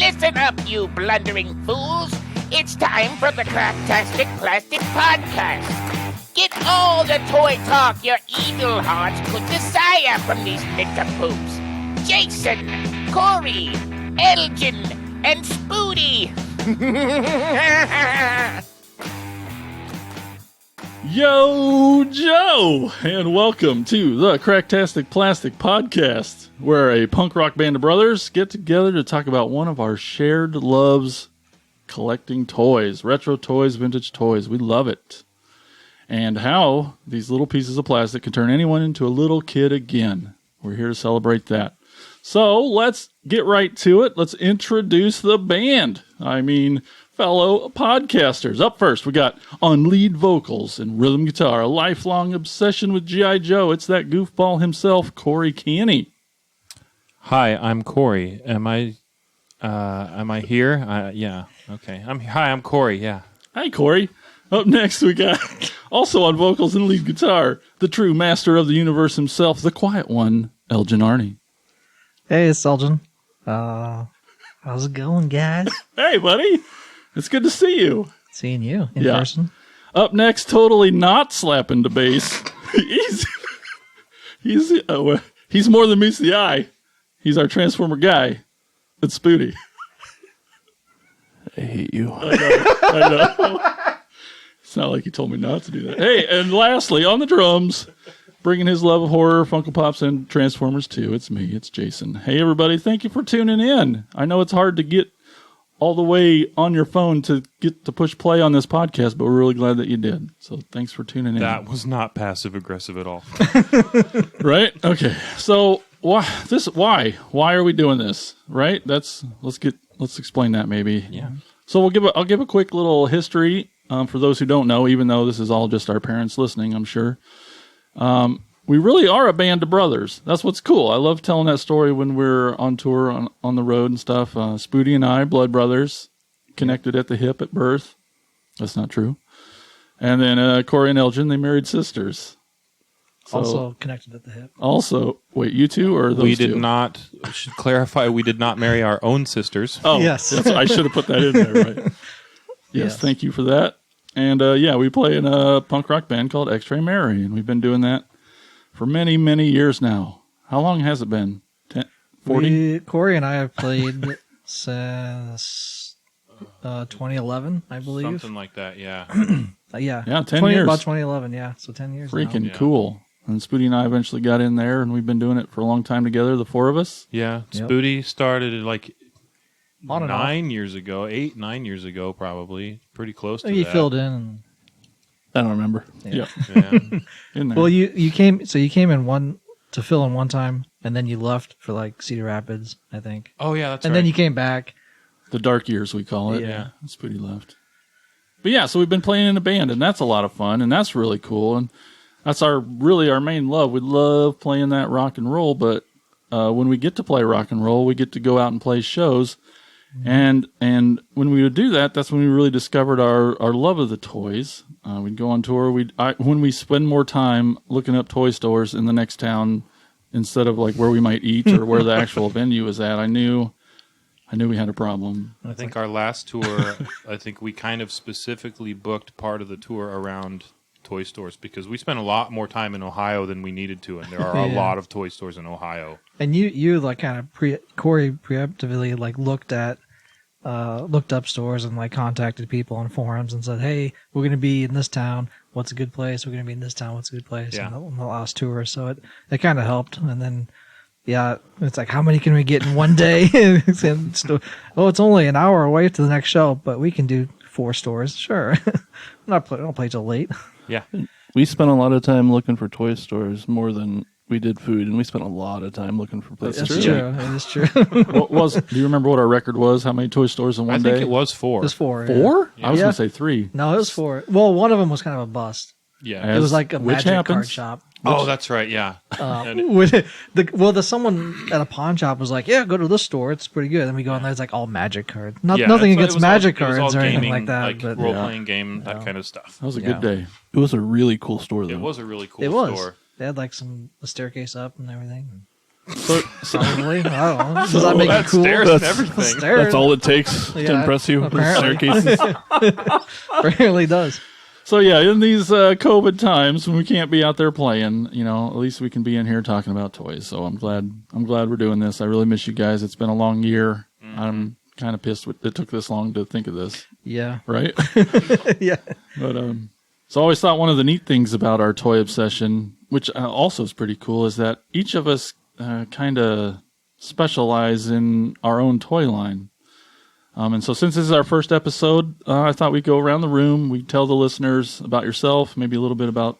Listen up, you blundering fools. It's time for the Cracktastic Plastic Podcast. Get all the toy talk your evil hearts could desire from these nincompoops. Jason, Corey, Elgin, and Spoody. Yo, Joe, and welcome to the Cracktastic Plastic Podcast, where a punk rock band of brothers get together to talk about one of our shared loves, collecting toys, retro toys, vintage toys. We love it. And how these little pieces of plastic can turn anyone into a little kid again. We're here to celebrate that. So let's get right to it. Let's introduce the band. Fellow podcasters. Up first, we got on lead vocals and rhythm guitar, a lifelong obsession with G.I. Joe. It's that goofball himself, Corey Canny. Hi, I'm Corey. Am I here? Yeah. Okay. I'm Corey. Yeah. Hi, Corey. Up next, we got also on vocals and lead guitar, the true master of the universe himself, the quiet one, Elgin Arney. Hey, it's Elgin. How's it going, guys? Hey, buddy. It's good to see you. Seeing you in person. Up next, totally not slapping the bass. He's more than meets the eye. He's our Transformer guy. It's Spoody. I hate you. I know. It's not like he told me not to do that. Hey, and lastly, on the drums, bringing his love of horror, Funko Pops, and Transformers too. It's me. It's Jason. Hey, everybody. Thank you for tuning in. I know it's hard to get all the way on your phone to get to push play on this podcast, but we're really glad that you did. So thanks for tuning in. That was not passive aggressive at all. Right? Okay. So why are we doing this? Right? Let's explain that maybe. Yeah. So I'll give a quick little history for those who don't know, even though this is all just our parents listening, I'm sure. We really are a band of brothers. That's what's cool. I love telling that story when we're on tour on the road and stuff. Spoody and I, blood brothers, connected at the hip at birth. That's not true. And then Corey and Elgin, they married sisters. So, also connected at the hip. Also, wait, you two or those two? We did not, I should clarify, we did not marry our own sisters. Oh, yes. I should have put that in there, right? Yes, thank you for that. And we play in a punk rock band called X-Ray Mary, and we've been doing that for many, many years now. How long has it been? 40? Corey and I have played since 2011, I believe. Something like that, yeah. Yeah, 10 years. About 2011, yeah. So 10 years Freaking now. cool. And Spoody and I eventually got in there, and we've been doing it for a long time together, the four of us. Yeah, Yep. Spoody started like On and 9 years ago, 9 years ago probably. Pretty close to You that. filled in. And, I don't remember. Yeah. Yeah. In there. well, you came in to fill in one time, and then you left for like Cedar Rapids, I think. Oh, yeah, that's and right. then you came back. The dark years, we call it. Yeah. Spoody left. But yeah, so we've been playing in a band, and that's a lot of fun, and that's really cool. And that's our main love. We love playing that rock and roll, but when we get to play rock and roll, we get to go out and play shows. And when we would do that, that's when we really discovered our love of the toys. We'd go on tour. When we spend more time looking up toy stores in the next town instead of like where we might eat or where the actual venue is at, I knew we had a problem. I think our last tour, we kind of specifically booked part of the tour around toy stores because we spent a lot more time in Ohio than we needed to, and there are a lot of toy stores in Ohio. And you like kind of Corey preemptively like looked up stores and like contacted people on forums and said, "Hey, we're going to be in this town. What's a good place? We're going to be in this town. What's a good place?" Yeah. On the last tour, so it kind of helped. And then it's like, how many can we get in one day? It's only an hour away to the next show, but we can do 4 stores. Sure, I don't play till late. Yeah. We spent a lot of time looking for toy stores more than we did food, and we spent a lot of time looking for places. That's true. It is true. Do you remember what our record was? How many toy stores in one day? I think it was 4. It was 4. 4? Yeah. I was going to say 3. No, it was 4. Well, one of them was kind of a bust. Yeah. It was like a Which magic card happens? shop. Oh, that's right, yeah. Someone at a pawn shop was like, "Yeah, go to this store; it's pretty good." And we go in there; it's like all magic cards. Yeah, Nothing it against was magic all, it was cards all or anything gaming, like that. But role-playing game, that kind of stuff. That was a Yeah. good day. It was a really cool store, though. It was a really cool it was. store. They had like a staircase up and everything. Probably. I don't know. Does that make it cool? Stairs and everything. Stairs. That's all it takes to Yeah, impress you. apparently. Staircases. Apparently does. So yeah, in these COVID times when we can't be out there playing, at least we can be in here talking about toys. So I'm glad we're doing this. I really miss you guys. It's been a long year. I'm kind of pissed it took this long to think of this. Yeah. Right? Yeah. But so I always thought one of the neat things about our toy obsession, which also is pretty cool, is that each of us kind of specialize in our own toy line. And so since this is our first episode, I thought we'd go around the room. We'd tell the listeners about yourself, maybe a little bit about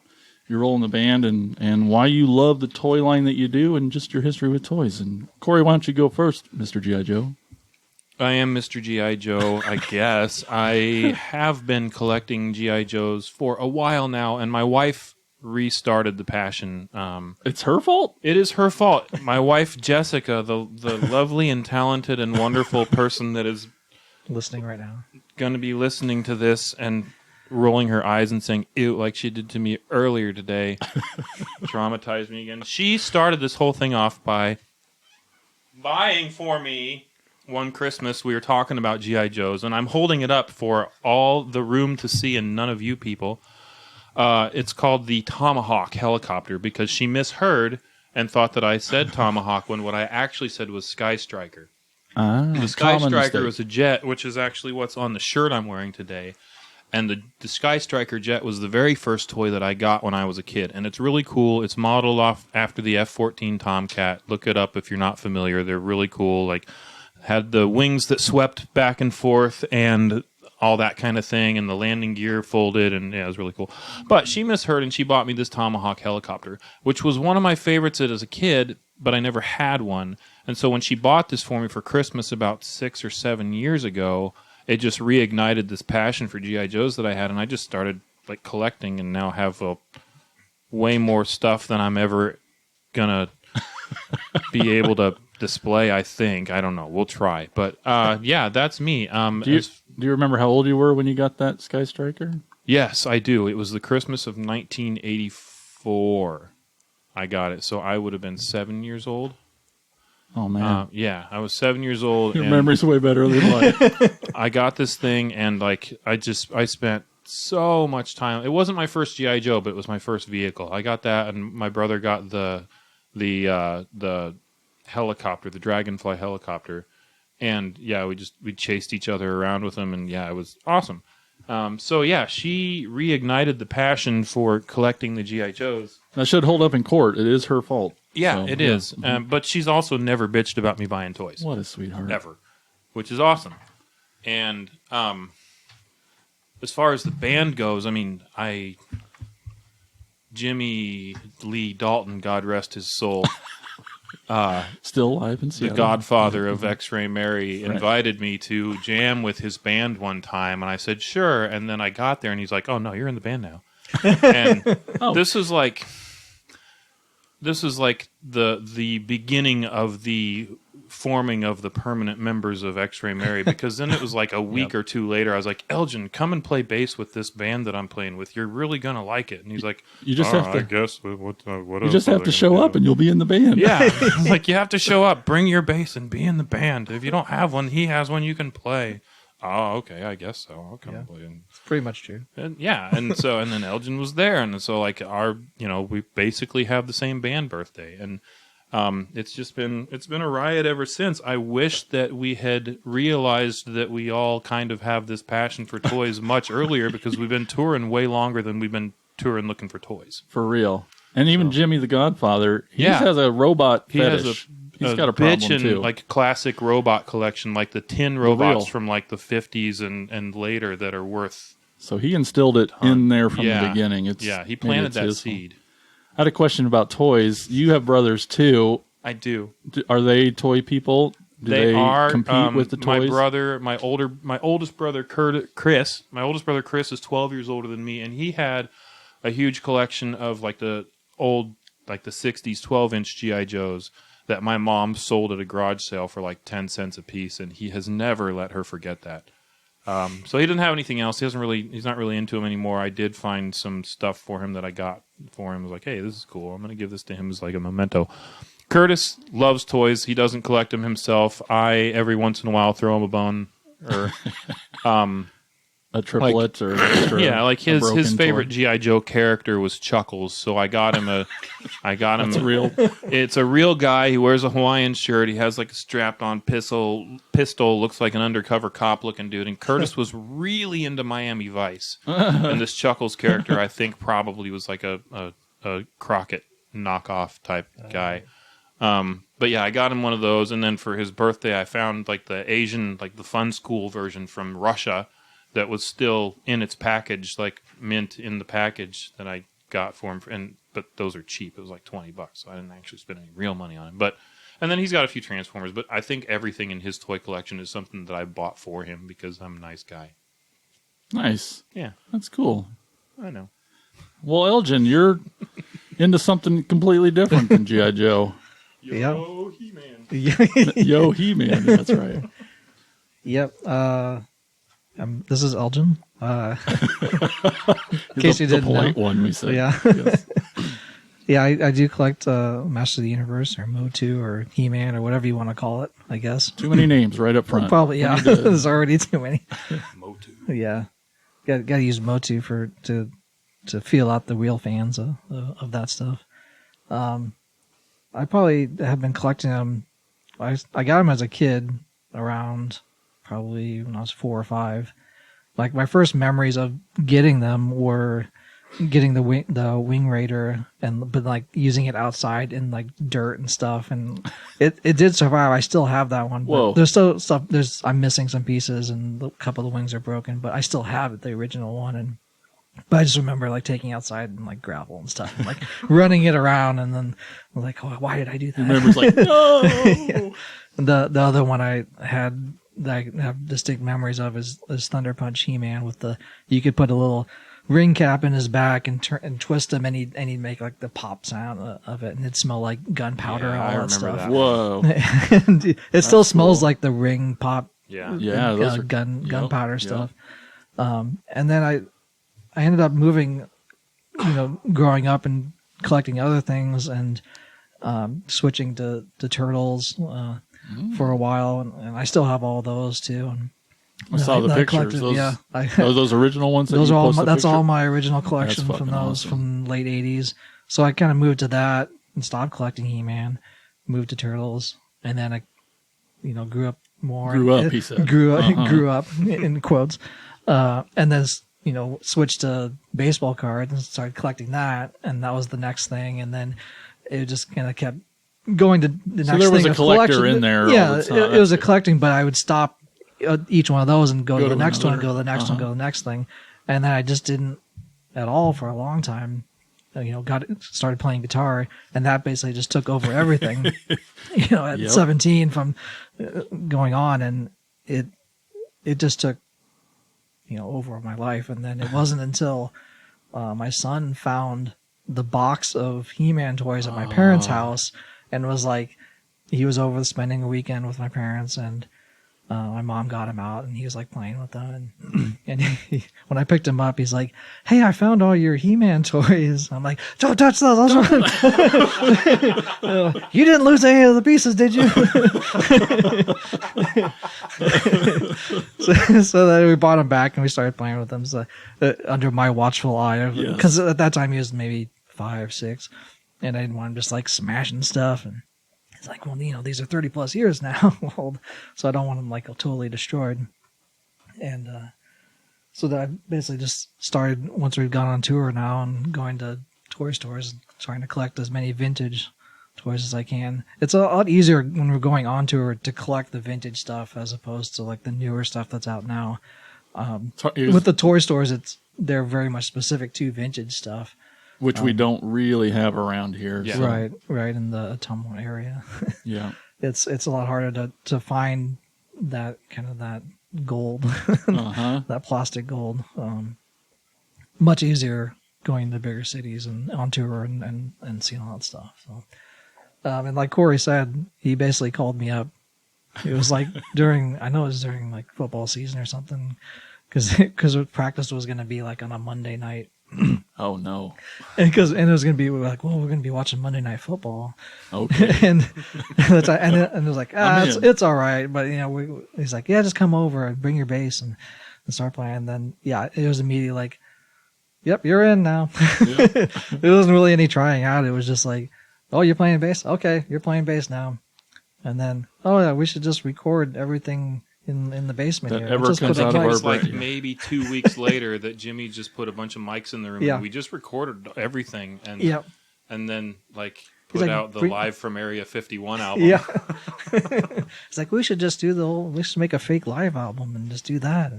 your role in the band and why you love the toy line that you do and just your history with toys. And Corey, why don't you go first, Mr. G.I. Joe? I am Mr. G.I. Joe, I guess. I have been collecting G.I. Joes for a while now, and my wife restarted the passion. It's her fault? It is her fault. My wife, Jessica, the lovely and talented and wonderful person that is Listening right now. going to be listening to this and rolling her eyes and saying, ew, like she did to me earlier today, traumatized me again. She started this whole thing off by buying for me one Christmas. We were talking about G.I. Joes, and I'm holding it up for all the room to see and none of you people. It's called the Tomahawk Helicopter because she misheard and thought that I said Tomahawk when what I actually said was Sky Striker. The Sky Striker was a jet, which is actually what's on the shirt I'm wearing today. And the Sky Striker jet was the very first toy that I got when I was a kid. And it's really cool. It's modeled off after the F-14 Tomcat. Look it up if you're not familiar. They're really cool. Like, had the wings that swept back and forth and all that kind of thing. And the landing gear folded. And yeah, it was really cool. But she misheard and she bought me this Tomahawk Helicopter, which was one of my favorites as a kid, but I never had one. And so when she bought this for me for Christmas about 6 or 7 years ago, it just reignited this passion for G.I. Joes that I had, and I just started like collecting and now have way more stuff than I'm ever gonna be able to display, I think. I don't know. We'll try. But yeah, that's me. Do you remember how old you were when you got that Sky Striker? Yes, I do. It was the Christmas of 1984. I got it. So I would have been 7 years old. Oh, man. Yeah, I was 7 years old. Your memory's way better than mine. I got this thing, and like I spent so much time. It wasn't my first G.I. Joe, but it was my first vehicle. I got that, and my brother got the helicopter, the Dragonfly helicopter, and yeah, we chased each other around with them, and yeah, it was awesome. So yeah, she reignited the passion for collecting the G.I. Joes. That should hold up in court. It is her fault. Yeah, So, it is. But she's also never bitched about me buying toys. What a sweetheart. Ever. Which is awesome. And as far as the band goes, I mean, Jimmy Lee Dalton, God rest his soul, Still alive in the Seattle. godfather of X-Ray Mary, invited me to jam with his band one time, and I said, sure. And then I got there, and he's like, oh, no, you're in the band now. And this is like the beginning of the forming of the permanent members of X-Ray Mary, because then it was like a week or two later, I was like, Elgin, come and play bass with this band that I'm playing with. You're really going to like it. And he's like, You just have to. I guess. What You just have to show up, and you'll be in the band. Yeah. I'm like, you have to show up, bring your bass, and be in the band. If you don't have one, he has one you can play. Oh, okay, I guess so. I'll come play. It's pretty much true. And and then Elgin was there, and so like we basically have the same band birthday, and it's been a riot ever since. I wish that we had realized that we all kind of have this passion for toys much earlier, because we've been touring way longer than we've been touring looking for toys. For real. And even Jimmy the Godfather, he has a robot fetish. He's got a problem bitchin', too. like classic robot collection, like the tin robots from like the 50s and later that are worth. So he instilled it in there from the beginning. He planted that seed. I had a question about toys. You have brothers too. I do. Are they toy people? Do they compete with the toys? My brother, my oldest brother Chris is 12 years older than me, and he had a huge collection of like the old, like the 60s 12-inch G.I. Joes that my mom sold at a garage sale for like 10 cents a piece, and he has never let her forget that. So he doesn't have anything else. He's not really into him anymore. I did find some stuff for him that I got for him. I was like, hey, this is cool. I'm going to give this to him as like a memento. Curtis loves toys. He doesn't collect them himself. I, every once in a while, throw him a bone. Or, a triplet or extra, yeah, like his broken favorite toy. G.I. Joe character was Chuckles, so I got him That's real. It's a real guy. He wears a Hawaiian shirt. He has like a strapped-on pistol. Looks like an undercover cop-looking dude. And Curtis was really into Miami Vice. And this Chuckles character, I think, probably was like a Crockett knockoff type guy. But yeah, I got him one of those. And then for his birthday, I found like the Asian, like the Fun School version from Russia that was still in its package, like mint in the package that I got for him. But those are cheap. It was like $20, so I didn't actually spend any real money on him. And then he's got a few Transformers, but I think everything in his toy collection is something that I bought for him because I'm a nice guy. Nice. Yeah, That's cool. I know. Well, Elgin, you're into something completely different than G.I. Joe. Yo, He-Man. Yo, He-Man. That's right. Yep. This is Elgin. In The case you didn't polite know. one, we say. Yeah. Yes. Yeah, I do collect Master of the Universe or Motu or He-Man or whatever you want to call it, I guess. Too many names right up front. Probably, yeah. There's already too many. Motu. Yeah. Got to use Motu to feel out the real fans of that stuff. I probably have been collecting them. I got them as a kid around probably when I was 4 or 5. Like my first memories of getting them were getting the Wing Raider but like using it outside in like dirt and stuff, and it did survive. I still have that one. But Whoa. there's still stuff. I'm missing some pieces, and a couple of the wings are broken, but I still have it, the original one. But I just remember like taking outside and like gravel and stuff, and like running it around, and then I was like, oh, why did I do that? Remember's like, no. Yeah. The other one I had that I have distinct memories of is Thunder Punch He-Man you could put a little ring cap in his back and twist him, and he'd make like the pop sound of it, and it'd smell like gunpowder and all I that remember stuff. that. Whoa. And it still smells cool. like the ring pop. Yeah. Yeah, those are gunpowder yep. stuff. And then I ended up moving, growing up and collecting other things, and switching to Turtles for a while, and I still have all those too. And I saw the I pictures. collected- Those original ones. that's all my original collection That's from fucking those awesome. from late 80s. So I kind of moved to that and stopped collecting He-Man, moved to Turtles, and then I grew up more. Grew up, he said. Grew up, Uh-huh. grew up in quotes, and then switched to baseball cards and started collecting that, and that was the next thing, and then it just kind of kept going to the next thing. there was a of collector collection. in there all Yeah, the time. it was a collecting, but I would stop each one of those and go to the next one, another. go to the next one, go to the next thing, and then I just didn't at all for a long time. Started playing guitar, and that basically just took over everything. At Yep. 17 from going on, and it just took over my life. And then it wasn't until my son found the box of He-Man toys at my parents' house, and was like, he was over spending a weekend with my parents, and my mom got him out, and he was like playing with them, and when I picked him up, he's like, "Hey, I found all your He-Man toys." I'm like, "Don't touch those! You didn't lose any of the pieces, did you?" so then we bought him back, and we started playing with them under my watchful eye, because at that time he was maybe 5, 6, and I didn't want him just like smashing stuff. And it's like, well, these are 30 plus years now old, so I don't want them like totally destroyed. And so that I basically just started, once we've gone on tour now and going to toy stores, trying to collect as many vintage toys as I can. It's a lot easier when we're going on tour to collect the vintage stuff as opposed to like the newer stuff that's out now. With the toy stores, they're very much specific to vintage stuff. Which we don't really have around here. Yeah. So. Right in the Ottumwa area. Yeah. It's a lot harder to find that kind of that gold, that plastic gold. Much easier going to bigger cities and on tour and seeing all that stuff. So, and like Corey said, he basically called me up. It was like during like football season or something, because practice was going to be like on a Monday night Oh no. And it was gonna be we're like, well, we're gonna be watching Monday Night Football, Okay. and it was like, I'm in. it's all right, but he's like, yeah, just come over and bring your bass and start playing. And then it was immediately like, yep, you're in now. Yeah. There wasn't really any trying out. It was just like, oh, you're playing bass, okay, you're playing bass now. And then, oh yeah, we should just record everything in the basement That here. ever Just comes put out a of mic- our It's like brain. maybe 2 weeks later that Jimmy just put a bunch of mics in the room. Yeah. And we just recorded everything, and Yep. and then like He's put like, out the "Bring-" Live from Area 51 album. Yeah. It's like, we should just we should make a fake live album and just do that.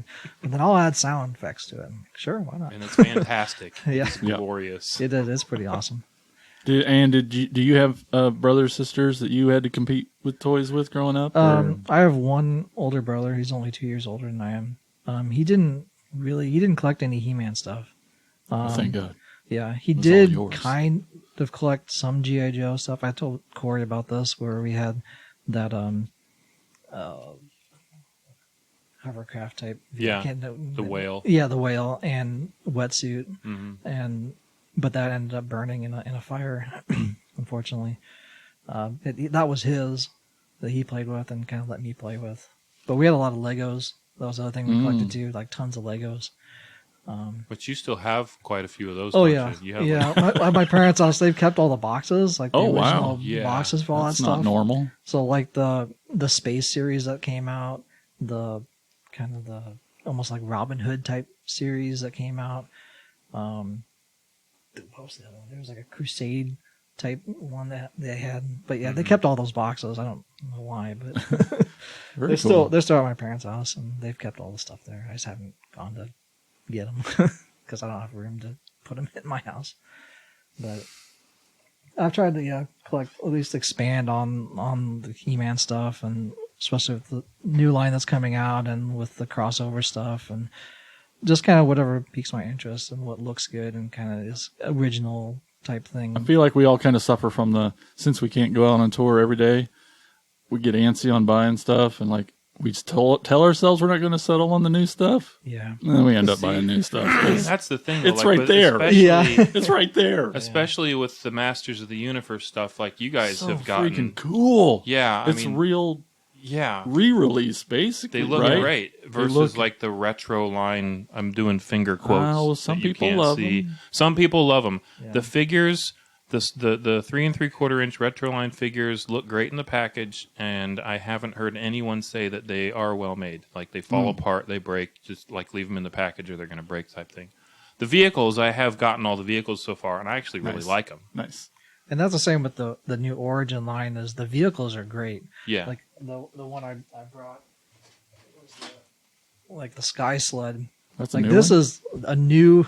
And then I'll add sound effects to it. I'm like, sure, why not? And it's fantastic. Yeah. It's glorious. It is. It's pretty awesome. Do you have brothers, sisters that you had to compete with toys with growing up? or- I have one older brother. He's only 2 years older than I am. He didn't collect any He-Man stuff. Thank God. Yeah, he was did all yours. kind of collect some G.I. Joe stuff. I told Corey about this, where we had that hovercraft type. Yeah, I can't know- the whale. Yeah, the whale and wetsuit, Hmm. but that ended up burning in a fire, unfortunately. That was his that he played with and kind of let me play with. But we had a lot of Legos. That was the other thing we collected too, like tons of Legos. But you still have quite a few of those. Oh don't yeah, you? You have yeah. At my parents' house, they've kept all the boxes, like the Oh, wow. original Yeah. boxes for all That's that not stuff. normal. So like the space series that came out, the kind of the almost like Robin Hood type series that came out. What was the other one? There was like a Crusade type one that they had, but yeah, they kept all those boxes. I don't know why, but Very they're cool. still at my parents' house, and they've kept all the stuff there. I just haven't gone to get them because I don't have room to put them in my house. But I've tried to collect, at least expand on the He-Man stuff, and especially with the new line that's coming out and with the crossover stuff, and just kind of whatever piques my interest and what looks good and kind of is original type thing. I feel like we all kind of suffer from since we can't go out on tour every day, we get antsy on buying stuff, and like we just tell ourselves we're not going to settle on the new stuff. Yeah. And then we end up buying new stuff. I mean, that's the thing. Though, It's like, right with- there. Especially, Yeah. It's right there. especially with the Masters of the Universe stuff. Like you guys So have gotten. freaking cool. Yeah, It's real yeah. re-release, basically. They look right? great versus look- like the retro line. I'm doing finger quotes. well, some that you people can't love see. 'em. Some people love them. Yeah. The figures, the 3 3/4 inch retro line figures look great in the package, and I haven't heard anyone say that they are well made. Like they fall apart, they break. Just like leave them in the package, or they're going to break type thing. The vehicles, I have gotten all the vehicles so far, and I actually really Nice. like them. Nice. And that's the same with the new Origin line. Is the vehicles are great. Yeah, Like the one I brought was like the Sky Sled. That's a Like new this one? is a new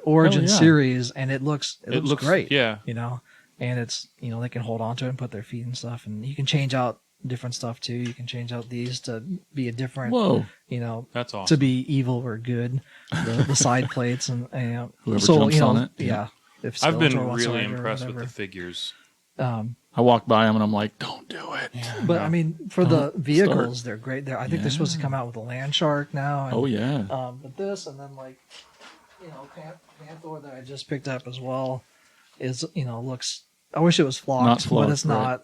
Origin Hell yeah. series, and it looks great. Yeah, You know, and it's they can hold on to it and put their feet and stuff, and you can change out different stuff too. You can change out these to be a different. Whoa. that's awesome. To be evil or good, the side plates and Whoever jumps on it, Yeah. If I've been Skeletor wants to really ride or impressed with whatever. the figures. I walk by them and I'm like, don't do it. But I mean, for the Don't vehicles, start. they're great. I think they're supposed to come out with a land shark now. And, Oh, yeah. But this, and then like, Panther that I just picked up as well, is looks. I wish it was flocked, Not flocked, but it's right. not.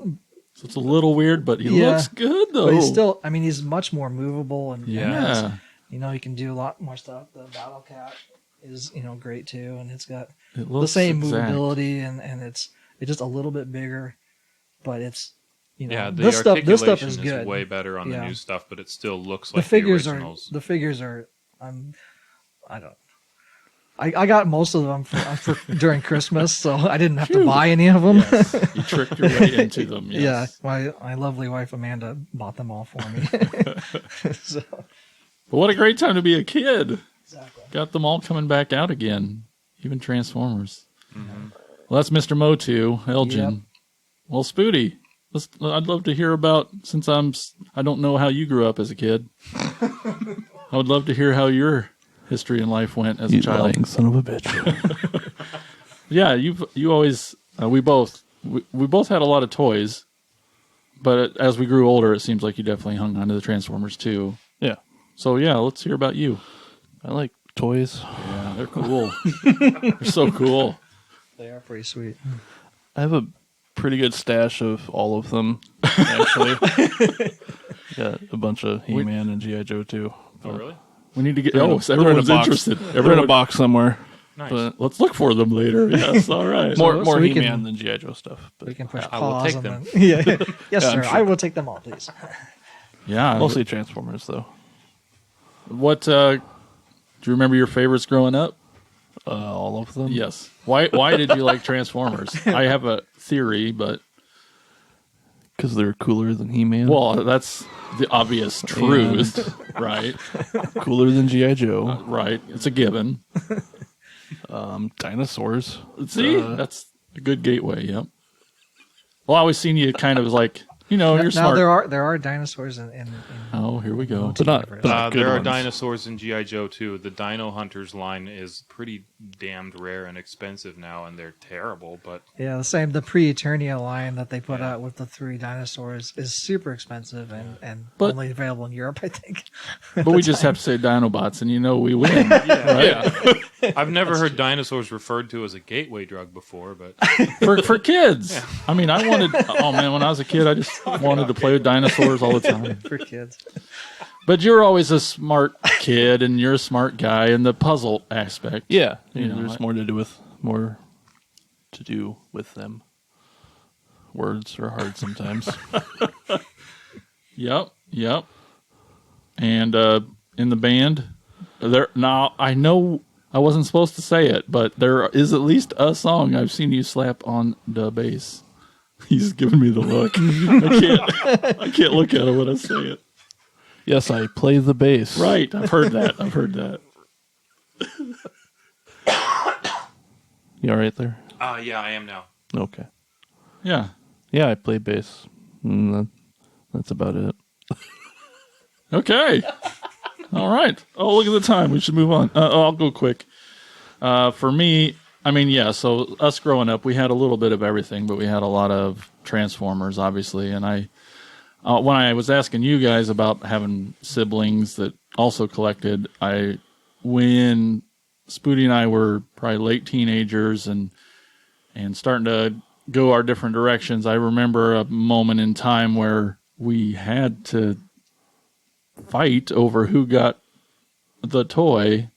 So it's a little weird, but he Yeah. looks good, though. But he's still. I mean, he's much more movable, and Yeah. he can do a lot more stuff. The Battle Cat is great too, and it's got It the looks same exact. movability, and it's just a little bit bigger, but it's Yeah, the this stuff articulation is is good. way better on Yeah. the new stuff, but it still looks The like figures the are originals. I don't. I got most of them for during Christmas, so I didn't have to buy any of them. Yes. You tricked your way into them. Yes. Yeah, my lovely wife Amanda bought them all for me. So, But what a great time to be a kid. exactly. Got them all coming back out again. Even Transformers. Well, that's Mr. Motu, Elgin. Yep. Well, Spooty, I'd love to hear about, since I don't know how you grew up as a kid. I would love to hear how your history in life went as a You child. lying son of a bitch. Yeah, you always we both had a lot of toys, but as we grew older, it seems like you definitely hung onto the Transformers too. Yeah. So yeah, let's hear about you. I like toys. Yeah. Yeah, they're cool. They're so cool. They are pretty sweet. I have a pretty good stash of all of them, actually. Got a bunch of He-Man and G.I. Joe, too. Oh, really? We need to get. They're in a- Oh, so everyone's they're in a box. interested. They're in a Everyone, box somewhere. Nice. But let's look for them later. Yes, all right. more so we He-Man can- than G.I. Joe stuff. But We can push I will pause take on them. Yeah. Yes, I'm sir. sure. I will take them all, please. Yeah. mostly Transformers, though. What? Do you remember your favorites growing up? All of them? Yes. Why did you like Transformers? I have a theory, but Because they're cooler than He-Man. well, that's the obvious truth, right? Cooler than G.I. Joe. Right. It's a given. Dinosaurs. See, that's a good gateway. Yep. Well, I always seen you kind of like, you're Now smart. there are dinosaurs in Oh, here we go. But not, but not good There are ones. dinosaurs in G.I. Joe too. The Dino Hunters line is pretty damned rare and expensive now, and they're terrible. But Yeah, the same. The pre-Eternia line that they put out with the 3 dinosaurs is super expensive and But- only available in Europe, I think. But we just have to say Dinobots, and we win. I've never heard dinosaurs referred to as a gateway drug before. But for kids. I mean, oh man, when I was a kid, I just wanted to play with dinosaurs all the time. For kids. But you're always a smart kid, and you're a smart guy in the puzzle aspect. Yeah. You know, there's more to do with them. Words are hard sometimes. Yep. And in the band, now I know I wasn't supposed to say it, but there is at least a song I've seen you slap on the bass. He's giving me the look. I can't look at him when I say it. Yes, I play the bass. Right, I've heard that. You all right there? yeah, I am now. Okay. Yeah. Yeah, I play bass. That's about it. Okay. All right. Oh, look at the time. We should move on. I'll go quick. For me, I mean, yeah, so us growing up, we had a little bit of everything, but we had a lot of Transformers, obviously. And when I was asking you guys about having siblings that also collected, when Spooty and I were probably late teenagers and starting to go our different directions, I remember a moment in time where we had to fight over who got the toy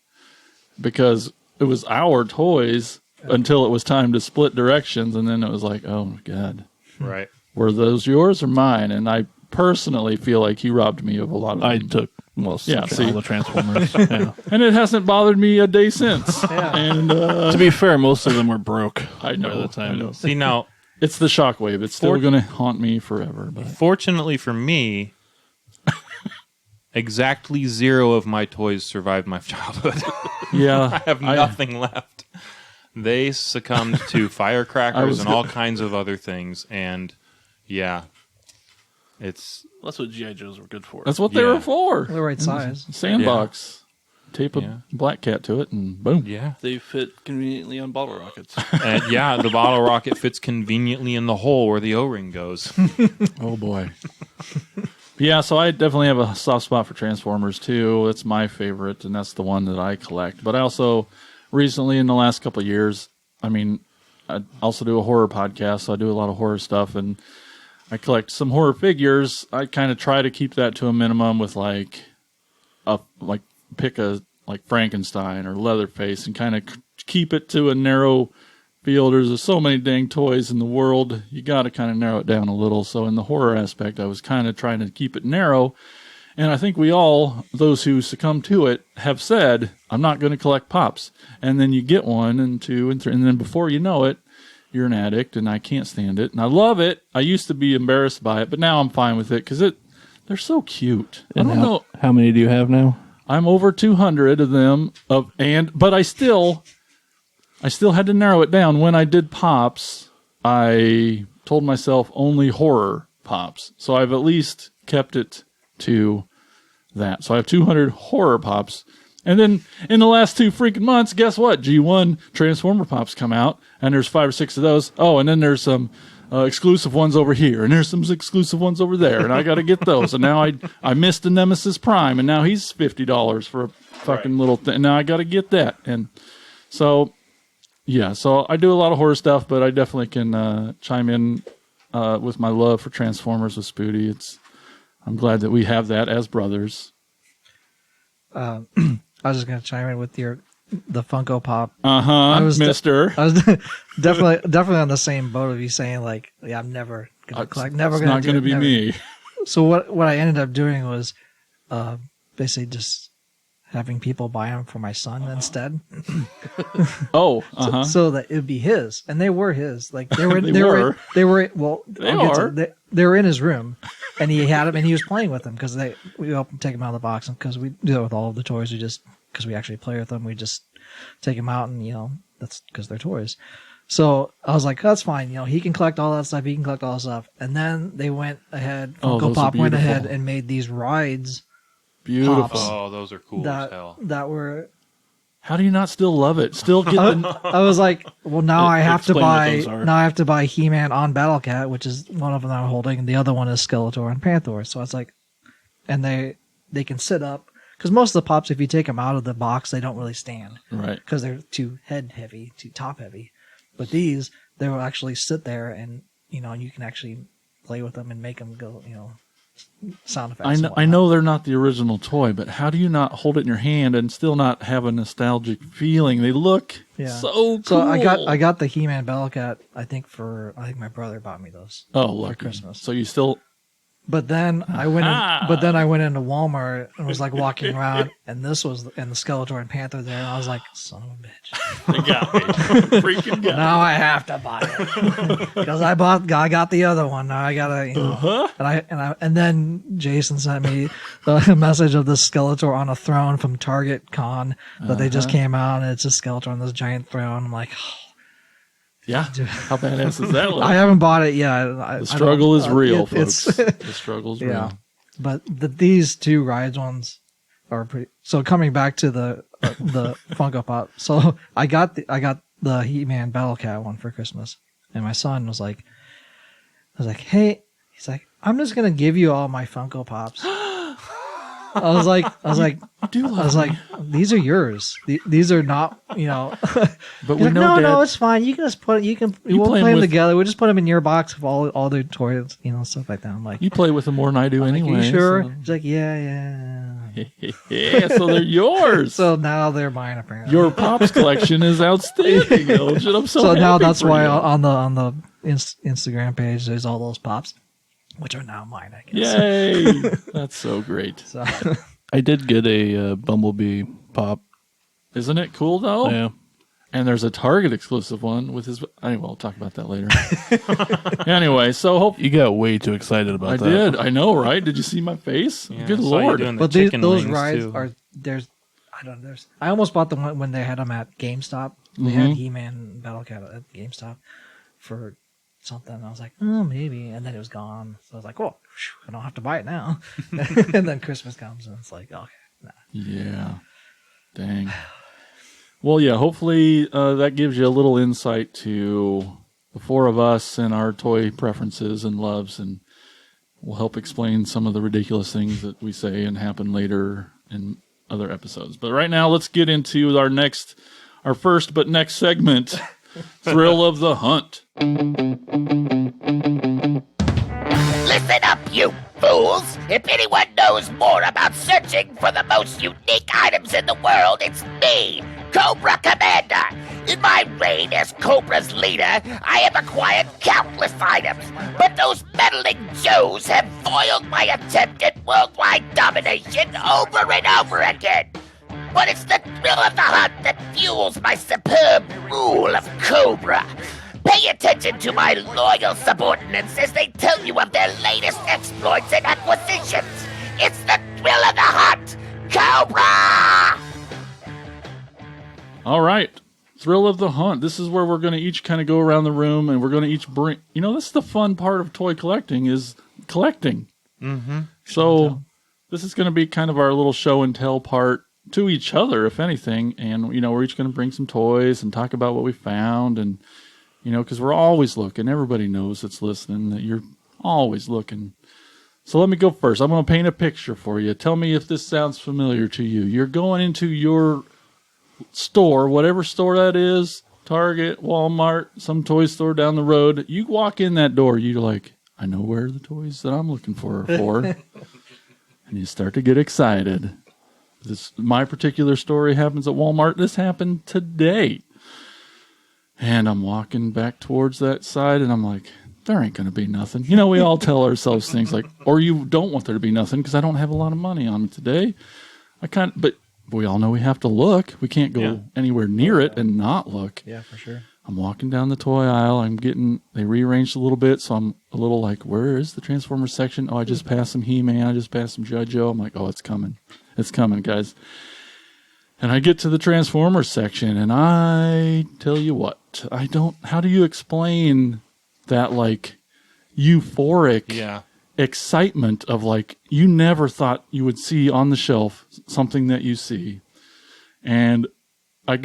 because it was our toys until it was time to split directions, and then it was like, oh my god, Right. were those yours or mine? And I personally feel like he robbed me of a lot of them. I took most Yeah, of see. all the Transformers. Yeah. And it hasn't bothered me a day since. And To be fair, most of them were broke. I know, by the time. I know. See now, It's the shockwave. It's still going to haunt me forever. But fortunately for me, exactly 0 of my toys survived my childhood. yeah, I have nothing left. They succumbed to firecrackers and all kinds of other things, and yeah, it's That's what G.I. Joes were good for. That's what they Yeah. were for. The right size. Sandbox. Tape a Yeah. black cat to it, and boom. yeah, They fit conveniently on bottle rockets. and yeah. The bottle rocket fits conveniently in the hole where the O-ring goes. Oh boy. Yeah, so I definitely have a soft spot for Transformers too. That's my favorite, and that's the one that I collect. But I also recently, in the last couple of years, I also do a horror podcast, so I do a lot of horror stuff, and I collect some horror figures. I kind of try to keep that to a minimum with pick a Frankenstein or Leatherface and kind of keep it to a narrow field. There's so many dang toys in the world, you got to kind of narrow it down a little. So in the horror aspect, I was kind of trying to keep it narrow. And I think we all, those who succumb to it, have said, I'm not going to collect Pops. And then you get 1 and 2 and 3, and then before you know it, you're an addict, and I can't stand it. And I love it. I used to be embarrassed by it, but now I'm fine with it because they're so cute. And I don't know. How many do you have now? I'm over 200 of them, but I still had to narrow it down. When I did Pops, I told myself only horror Pops. So I've at least kept it to that. So I have 200 horror Pops. And then in the last 2 freaking months, guess what? G1 Transformer Pops come out, and there's 5 or 6 of those. Oh, and then there's some exclusive ones over here, and there's some exclusive ones over there, and I got to get those. And now I missed the Nemesis Prime, and now he's $50 for fucking little thing. Now I got to get that. And so, yeah, so I do a lot of horror stuff, but I definitely can chime in with my love for Transformers with Spooty. I'm glad that we have that as brothers. I was just gonna chime in with the Funko Pop. Mister. I was definitely on the same boat of you saying like, yeah, I'm never gonna collect. Never gonna. It's not gonna be me. So what I ended up doing was, basically just having people buy them for my son instead. So that it would be his, and they were his. Like they were in his room, and he had them, and he was playing with them because we helped him take them out of the box, and because we do that with all of the toys, because we actually play with them, we just take them out, and that's because they're toys. So I was like, that's fine. He can collect all that stuff. He can collect all that stuff. And then they went ahead. Funko Pop went ahead and made these rides. Beautiful. Pops Oh, those are cool as hell. That were. How do you not still love it? Still get the. I was like, well, now I have to Explain what those buy. are. Now I have to buy He-Man on Battle Cat, which is one of them I'm holding, and the other one is Skeletor and Panther. So it's like, and they can sit up because most of the pops, if you take them out of the box, they don't really stand, Right. Because they're too head heavy, too top heavy. But these, they will actually sit there, and you can actually play with them and make them go, sound effects. I know they're not the original toy, but how do you not hold it in your hand and still not have a nostalgic feeling? They look so cool. So I got the He-Man Bellcat. I think my brother bought me those. for Christmas. So you still. But then I went. I went into Walmart and was like walking around, and the Skeletor and Panther there, and I was like, son of a bitch. They got me. Freaking got Now I have to buy it because I got the other one. Now I gotta, and then Jason sent me a message of the Skeletor on a throne from Target Con that they just came out, and it's a Skeletor on this giant throne. I'm like, Yeah. How badass is that look? I haven't bought it yet. The struggle is real, folks. The struggle's yeah. real. But these two rides ones are pretty. So coming back to the Funko Pop, so I got the He-Man Battle Cat one for Christmas, and my son was like, hey, he's like, I'm just gonna give you all my Funko Pops. I was like, these are yours. These are not, But He's we like, know no, it's fine. You can just put we won't play play them with- together. We'll just put them in your box of all their toys, stuff like that. I'm like, you play with them more than I do anyway. are you sure? So. He's like, yeah. Yeah, so they're yours. So now they're mine apparently. Your Pops collection is outstanding, Elgin. I'm so now happy that's for why you. on the Instagram page there's all those Pops, which are now mine, I guess. Yay! That's so great. So I did get a Bumblebee pop. Isn't it cool, though? Yeah. And there's a Target exclusive one with his... Anyway, we'll talk about that later. Anyway, so hope... You got way too excited about I that. did. I know, right? Did you see my face? Yeah, Good I saw you Lord. doing the but chicken those wings, rides too. are I almost bought the one when they had them at GameStop. They had He-Man Battle Cat at GameStop for something. I was like, oh, maybe. And then it was gone. So I was like, oh, I don't have to buy it now. And then Christmas comes and it's like, okay, nah. Yeah. Dang. Well, yeah, hopefully that gives you a little insight to the four of us and our toy preferences and loves, and will help explain some of the ridiculous things that we say and happen later in other episodes. But right now, let's get into our first but next segment, Thrill of the Hunt. Listen up, you fools! If anyone knows more about searching for the most unique items in the world, it's me, Cobra Commander. In my reign as Cobra's leader, I have acquired countless items, but those meddling Joes have foiled my attempt at worldwide domination over and over again. But it's the thrill of the hunt that fuels my superb rule of Cobra. Pay attention to my loyal subordinates as they tell you of their latest exploits and acquisitions. It's the thrill of the hunt, Cobra! All right. Thrill of the Hunt. This is where we're going to each kind of go around the room and we're going to each bring... this is the fun part of toy collecting is collecting. Mm-hmm. So this is going to be kind of our little show and tell part to each other, if anything. And, we're each going to bring some toys and talk about what we found. And, because we're always looking. Everybody knows that's listening that you're always looking. So let me go first. I'm going to paint a picture for you. Tell me if this sounds familiar to you. You're going into your store, whatever store that is, Target, Walmart, some toy store down the road. You walk in that door, you're like, I know where the toys that I'm looking for are for. And you start to get excited. My particular story happens at Walmart. This happened today. And I'm walking back towards that side, and I'm like, there ain't going to be nothing. You know, we all tell ourselves things like, or you don't want there to be nothing because I don't have a lot of money on me today. But we all know we have to look. We can't go anywhere near it and not look. Yeah, for sure. I'm walking down the toy aisle. They rearranged a little bit, so I'm a little like, where is the Transformers section? Oh, I just passed some He-Man. I just passed some Jojo. I'm like, oh, it's coming. It's coming, guys. And I get to the Transformers section, and I tell you what, how do you explain that, like, euphoric excitement of, like, you never thought you would see on the shelf something that you see. And I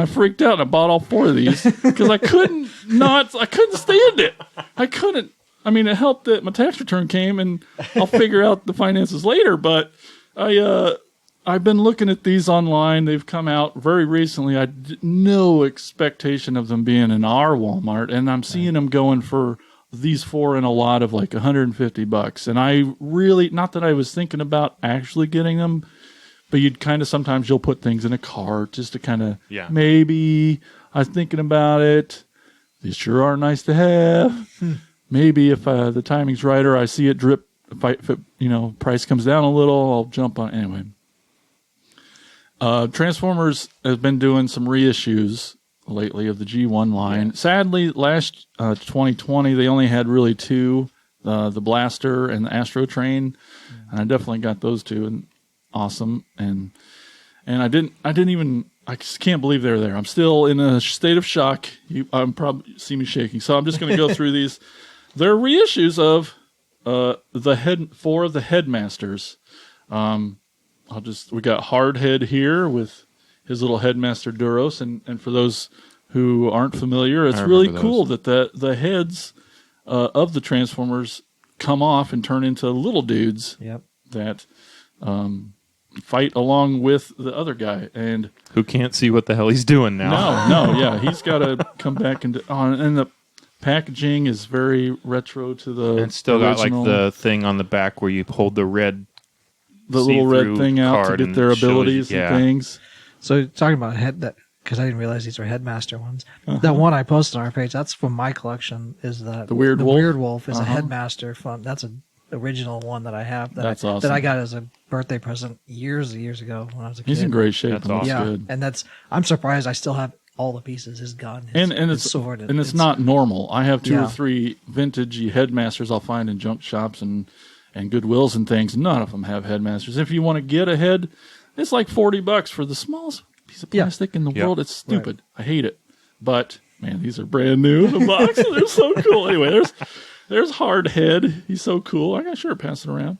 freaked out and I bought all 4 of these because I couldn't stand it. It helped that my tax return came and I'll figure out the finances later, but I've been looking at these online. They've come out very recently. I had no expectation of them being in our Walmart, and I'm seeing them going for these 4 in a lot of like $150. And I really, not that I was thinking about actually getting them, but sometimes you'll put things in a cart just to kind of, maybe I was thinking about it. These sure are nice to have. Maybe if the timing's right or I see it drip, if it, price comes down a little, I'll jump on it. Anyway. Transformers has been doing some reissues lately of the G1 line. Yeah. Sadly, last 2020, they only had really 2, the Blaster and the Astro Train, and I definitely got those 2, and awesome. And I just can't believe they're there. I'm still in a state of shock. I'm probably see me shaking, so I'm just going to go through these. They're reissues of 4 of the Headmasters. We got Hardhead here with his little Headmaster Duros, and for those who aren't familiar, it's really cool that the heads of the Transformers come off and turn into little dudes that fight along with the other guy, and who can't see what the hell he's doing now. He's got to come back and the packaging is very retro to the and still original. Got like the thing on the back where you hold the little red thing out to get their abilities and things. So talking about because I didn't realize these were Headmaster ones. That one I posted on our page, that's from my collection. Is that the Weird Wolf? Weird Wolf is a Headmaster fun. That's an original one that I have. That's awesome. That I got as a birthday present years ago when I was a kid. He's in great shape. That's awesome. Good. And I'm surprised I still have all the pieces. His gun, his sword, and it's not normal. I have 2 or 3 vintage Headmasters I'll find in junk shops and Goodwills and things. None of them have Headmasters. If you want to get a head, it's like $40 for the smallest piece of plastic in the world. It's stupid. Right. I hate it. But man, these are brand new in the box. They're so cool. Anyway, there's Hardhead. He's so cool. I got sure pass it around.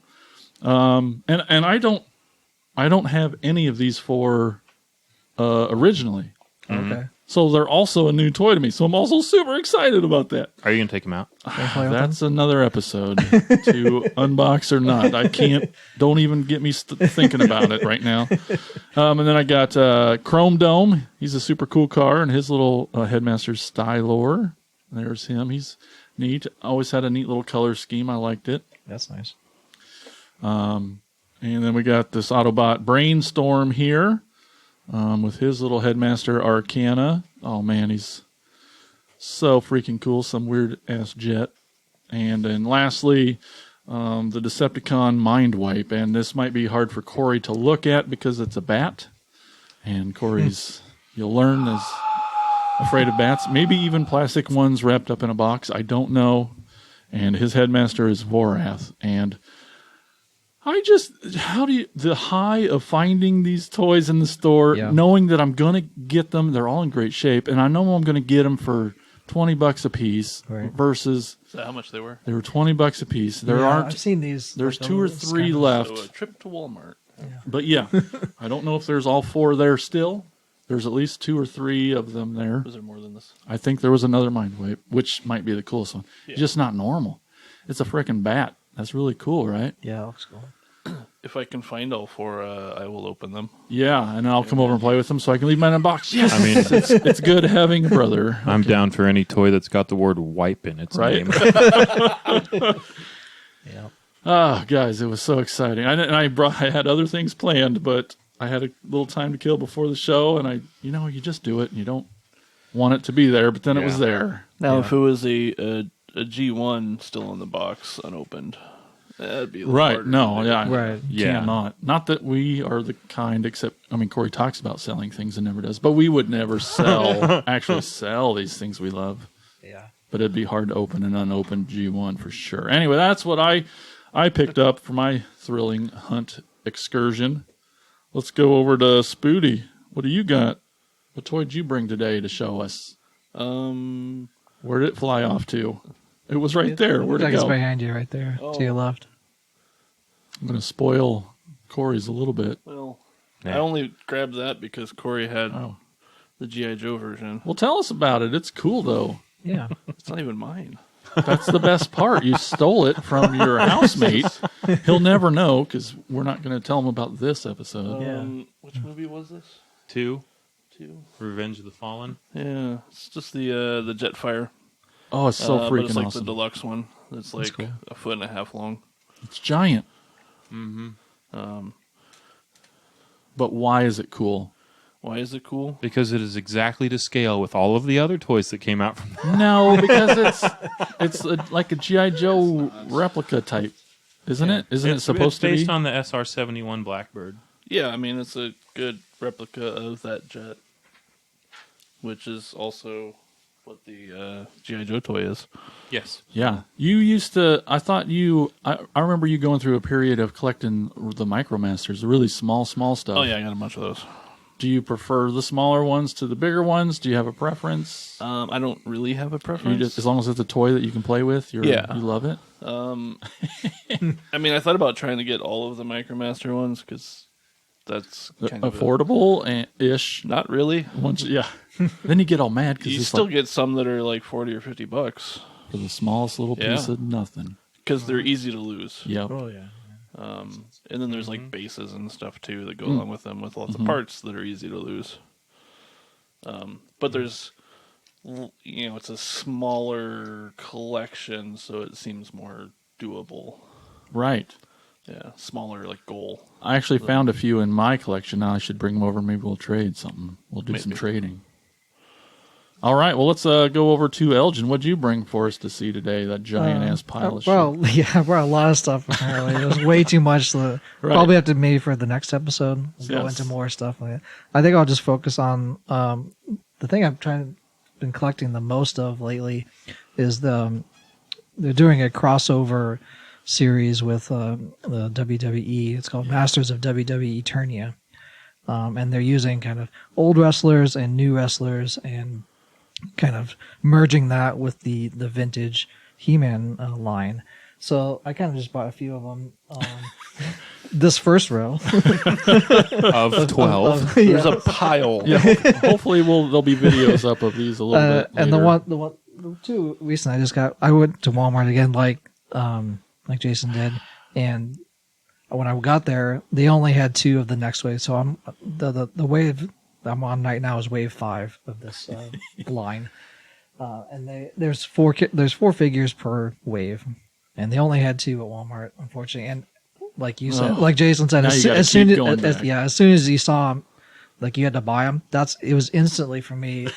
And I don't have any of these 4 originally. Okay. So they're also a new toy to me. So I'm also super excited about that. Are you going to take them out? That's another episode to unbox or not. I can't. Don't even get me thinking about it right now. And then I got Chrome Dome. He's a super cool car, and his little Headmaster Stylor. There's him. He's neat. Always had a neat little color scheme. I liked it. That's nice. And then we got this Autobot Brainstorm here. With his little Headmaster Arcana. Oh man, he's so freaking cool. Some weird ass jet. And then lastly, the Decepticon Mind Wipe. And this might be hard for Corey to look at because it's a bat. And Corey's, you'll learn, is afraid of bats. Maybe even plastic ones wrapped up in a box. I don't know. And his Headmaster is Vorath. And the high of finding these toys in the store, knowing that I'm going to get them, they're all in great shape, and I know I'm going to get them for $20 a piece versus... Is that how much they were? They were $20 a piece. I've seen these. There's 2 or 3 left. So a trip to Walmart. Yeah. But I don't know if there's all 4 there still. There's at least 2 or 3 of them there. Was there more than this? I think there was another Mind Wipe, which might be the coolest one. Yeah. Just not normal. It's a frickin' bat. That's really cool, right? Yeah, it looks cool. If I can find all 4, I will open them. Yeah, and I'll come over and play with them so I can leave mine in a box. Yes! I mean, It's good having a brother. I'm down for any toy that's got the word wipe in its Right. name. Yeah. Oh, guys, it was so exciting. I had other things planned, but I had a little time to kill before the show, and you just do it, and you don't want it to be there, but then it was Yeah. there. Now, if it was a G1 still in the box, unopened, that'd be a little Right. harder No, to do. yeah. Right. Yeah. Cannot. Not that we are the kind, except, Corey talks about selling things and never does, but we would never actually sell these things we love. Yeah. But it'd be hard to open an unopened G1 for sure. Anyway, that's what I picked up for my thrilling hunt excursion. Let's go over to Spoody. What do you got? What toy did you bring today to show us? Where did it fly off to? It was right there. Where'd Looks like it it's go? behind you right there to your left. I'm going to spoil Corey's a little bit. Well, Yeah. I only grabbed that because Corey had Oh. the G.I. Joe version. Well, tell us about it. It's cool, though. Yeah. It's not even mine. That's the best part. You stole it from your housemate. He'll never know because we're not going to tell him about this episode. Which movie was this? 2, 2. Revenge of the Fallen. Yeah, it's just the Jetfire. Oh, it's so But freaking it's like awesome. the deluxe one. It's like cool. a 1.5 long. It's giant. Mm-hmm. But why is it cool? Why is it cool? Because it is exactly to scale with all of the other toys that came out from that. No, because it's like a G.I. Joe replica type, isn't it? Isn't it supposed to be? It's based on the SR-71 Blackbird. Yeah, I mean, it's a good replica of that jet, which is also what the G.I. Joe toy is. Yes. Yeah. You used to, I remember you going through a period of collecting the Micromasters, the really small stuff. Oh, yeah, I got a bunch of those. Do you prefer the smaller ones to the bigger ones? Do you have a preference? I don't really have a You preference. just, as long as it's a toy that you can play with, you love it? I mean, I thought about trying to get all of the Micromaster ones because that's kind of Affordable and ish. not really. Once, yeah. Then you get all mad because You it's still like get some that are like $40 or $50 for the smallest little piece of nothing. because they're easy to lose. Yep. Oh, yeah. And then there's like bases and stuff too that go along with them with lots of parts that are easy to lose. But there's, it's a smaller collection, so it seems more doable. Right. Yeah, smaller like goal. I actually found a few in my collection. Now I should bring them over. Maybe we'll trade something. We'll do some Maybe. trading. All right. Well, let's go over to Elgin. What'd you bring for us to see today? That giant ass pile of shit. Well, yeah, I brought a lot of stuff apparently. It was way too much. Probably have to maybe for the next episode we'll go into more stuff like that. I think I'll just focus on the thing I've been collecting the most of lately is they're doing a crossover series with the WWE. It's called Masters of WWE Eternia. And they're using kind of old wrestlers and new wrestlers and kind of merging that with the vintage He-Man line. So I kind of just bought a few of them. This first row Of 12. There's a pile. Yeah. Hopefully, there'll be videos up of these a little bit. and later. the two recent I went to Walmart again, like Jason did, and when I got there, they only had 2 of the next wave. So I'm the wave I'm on right now is wave 5 of this line, and there's 4 figures per wave, and they only had 2 at Walmart, unfortunately. And like you said, like Jason said, Now you gotta as soon keep going back. as soon as you saw them, like you had to buy them. It was instantly for me.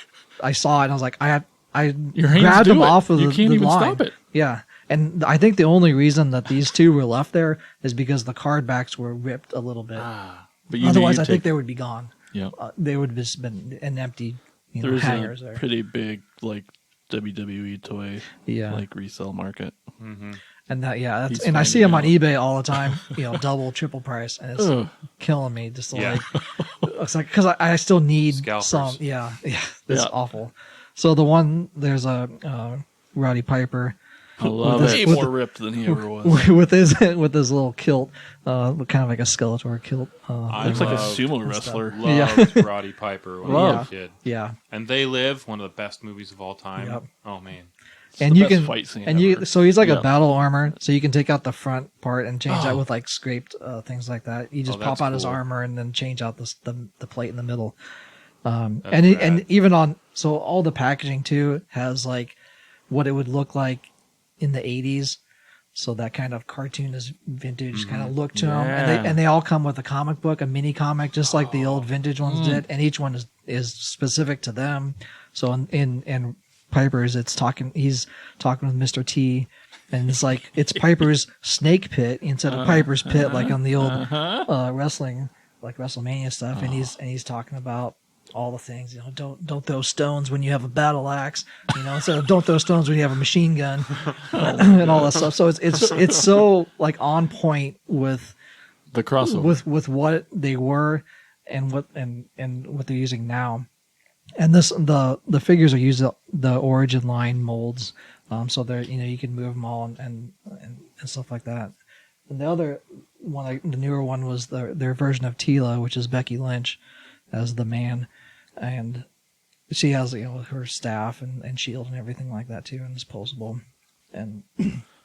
I saw it and I was like, I Your hands grabbed do them it. off of You the can't even line. stop it. Yeah. And I think the only reason that these 2 were left there is because the card backs were ripped a little bit. But you Otherwise, I think they would be gone. Yeah. They would have just been an empty There's hangers a there. pretty big like WWE toy Yeah. like resale market. And that, yeah, He's and I see finding them on eBay all the time, double, triple price, and it's killing me. Just to, Yeah. it's like because I still need Scalpers. some. Yeah, it's Yeah. awful. So there's a Roddy Piper I love With it. Way with more ripped than he ever was. with his little kilt, kind of like a Skeletor kilt. I Looks like a loved- sumo wrestler. Loved Roddy Piper when I was a kid. Yeah, And They Live, one of the best movies of all time. Yep. Oh, man. and the you best can fight scene and you ever. so he's like Yeah. a battle armor, so you can take out the front part and change that Oh. with like scraped things like that. You just Oh, pop that's out his cool. armor and then change out the plate in the middle. That's And rad. even on so all the packaging too has like what it would look like in the 80s. So that kind of cartoonist vintage kind of look to them, Yeah. and they all come with a comic book, a mini comic, just like the old vintage ones did, and each one is specific to them. So in Piper's, he's talking with Mr. T, and it's like it's Piper's snake pit instead of Piper's pit, like on the old wrestling, like WrestleMania stuff, and he's talking about all the things, don't throw stones when you have a battle axe, so don't throw stones when you have a machine gun, and all that stuff. So it's so like on point with The crossover. with what they were and what they're using now. And the figures are using the origin line molds, so they're you can move them all and stuff like that. And the other one, the newer one, was their version of Tila, which is Becky Lynch as the man, and she has her staff and shield and everything like that too, and it's posable. And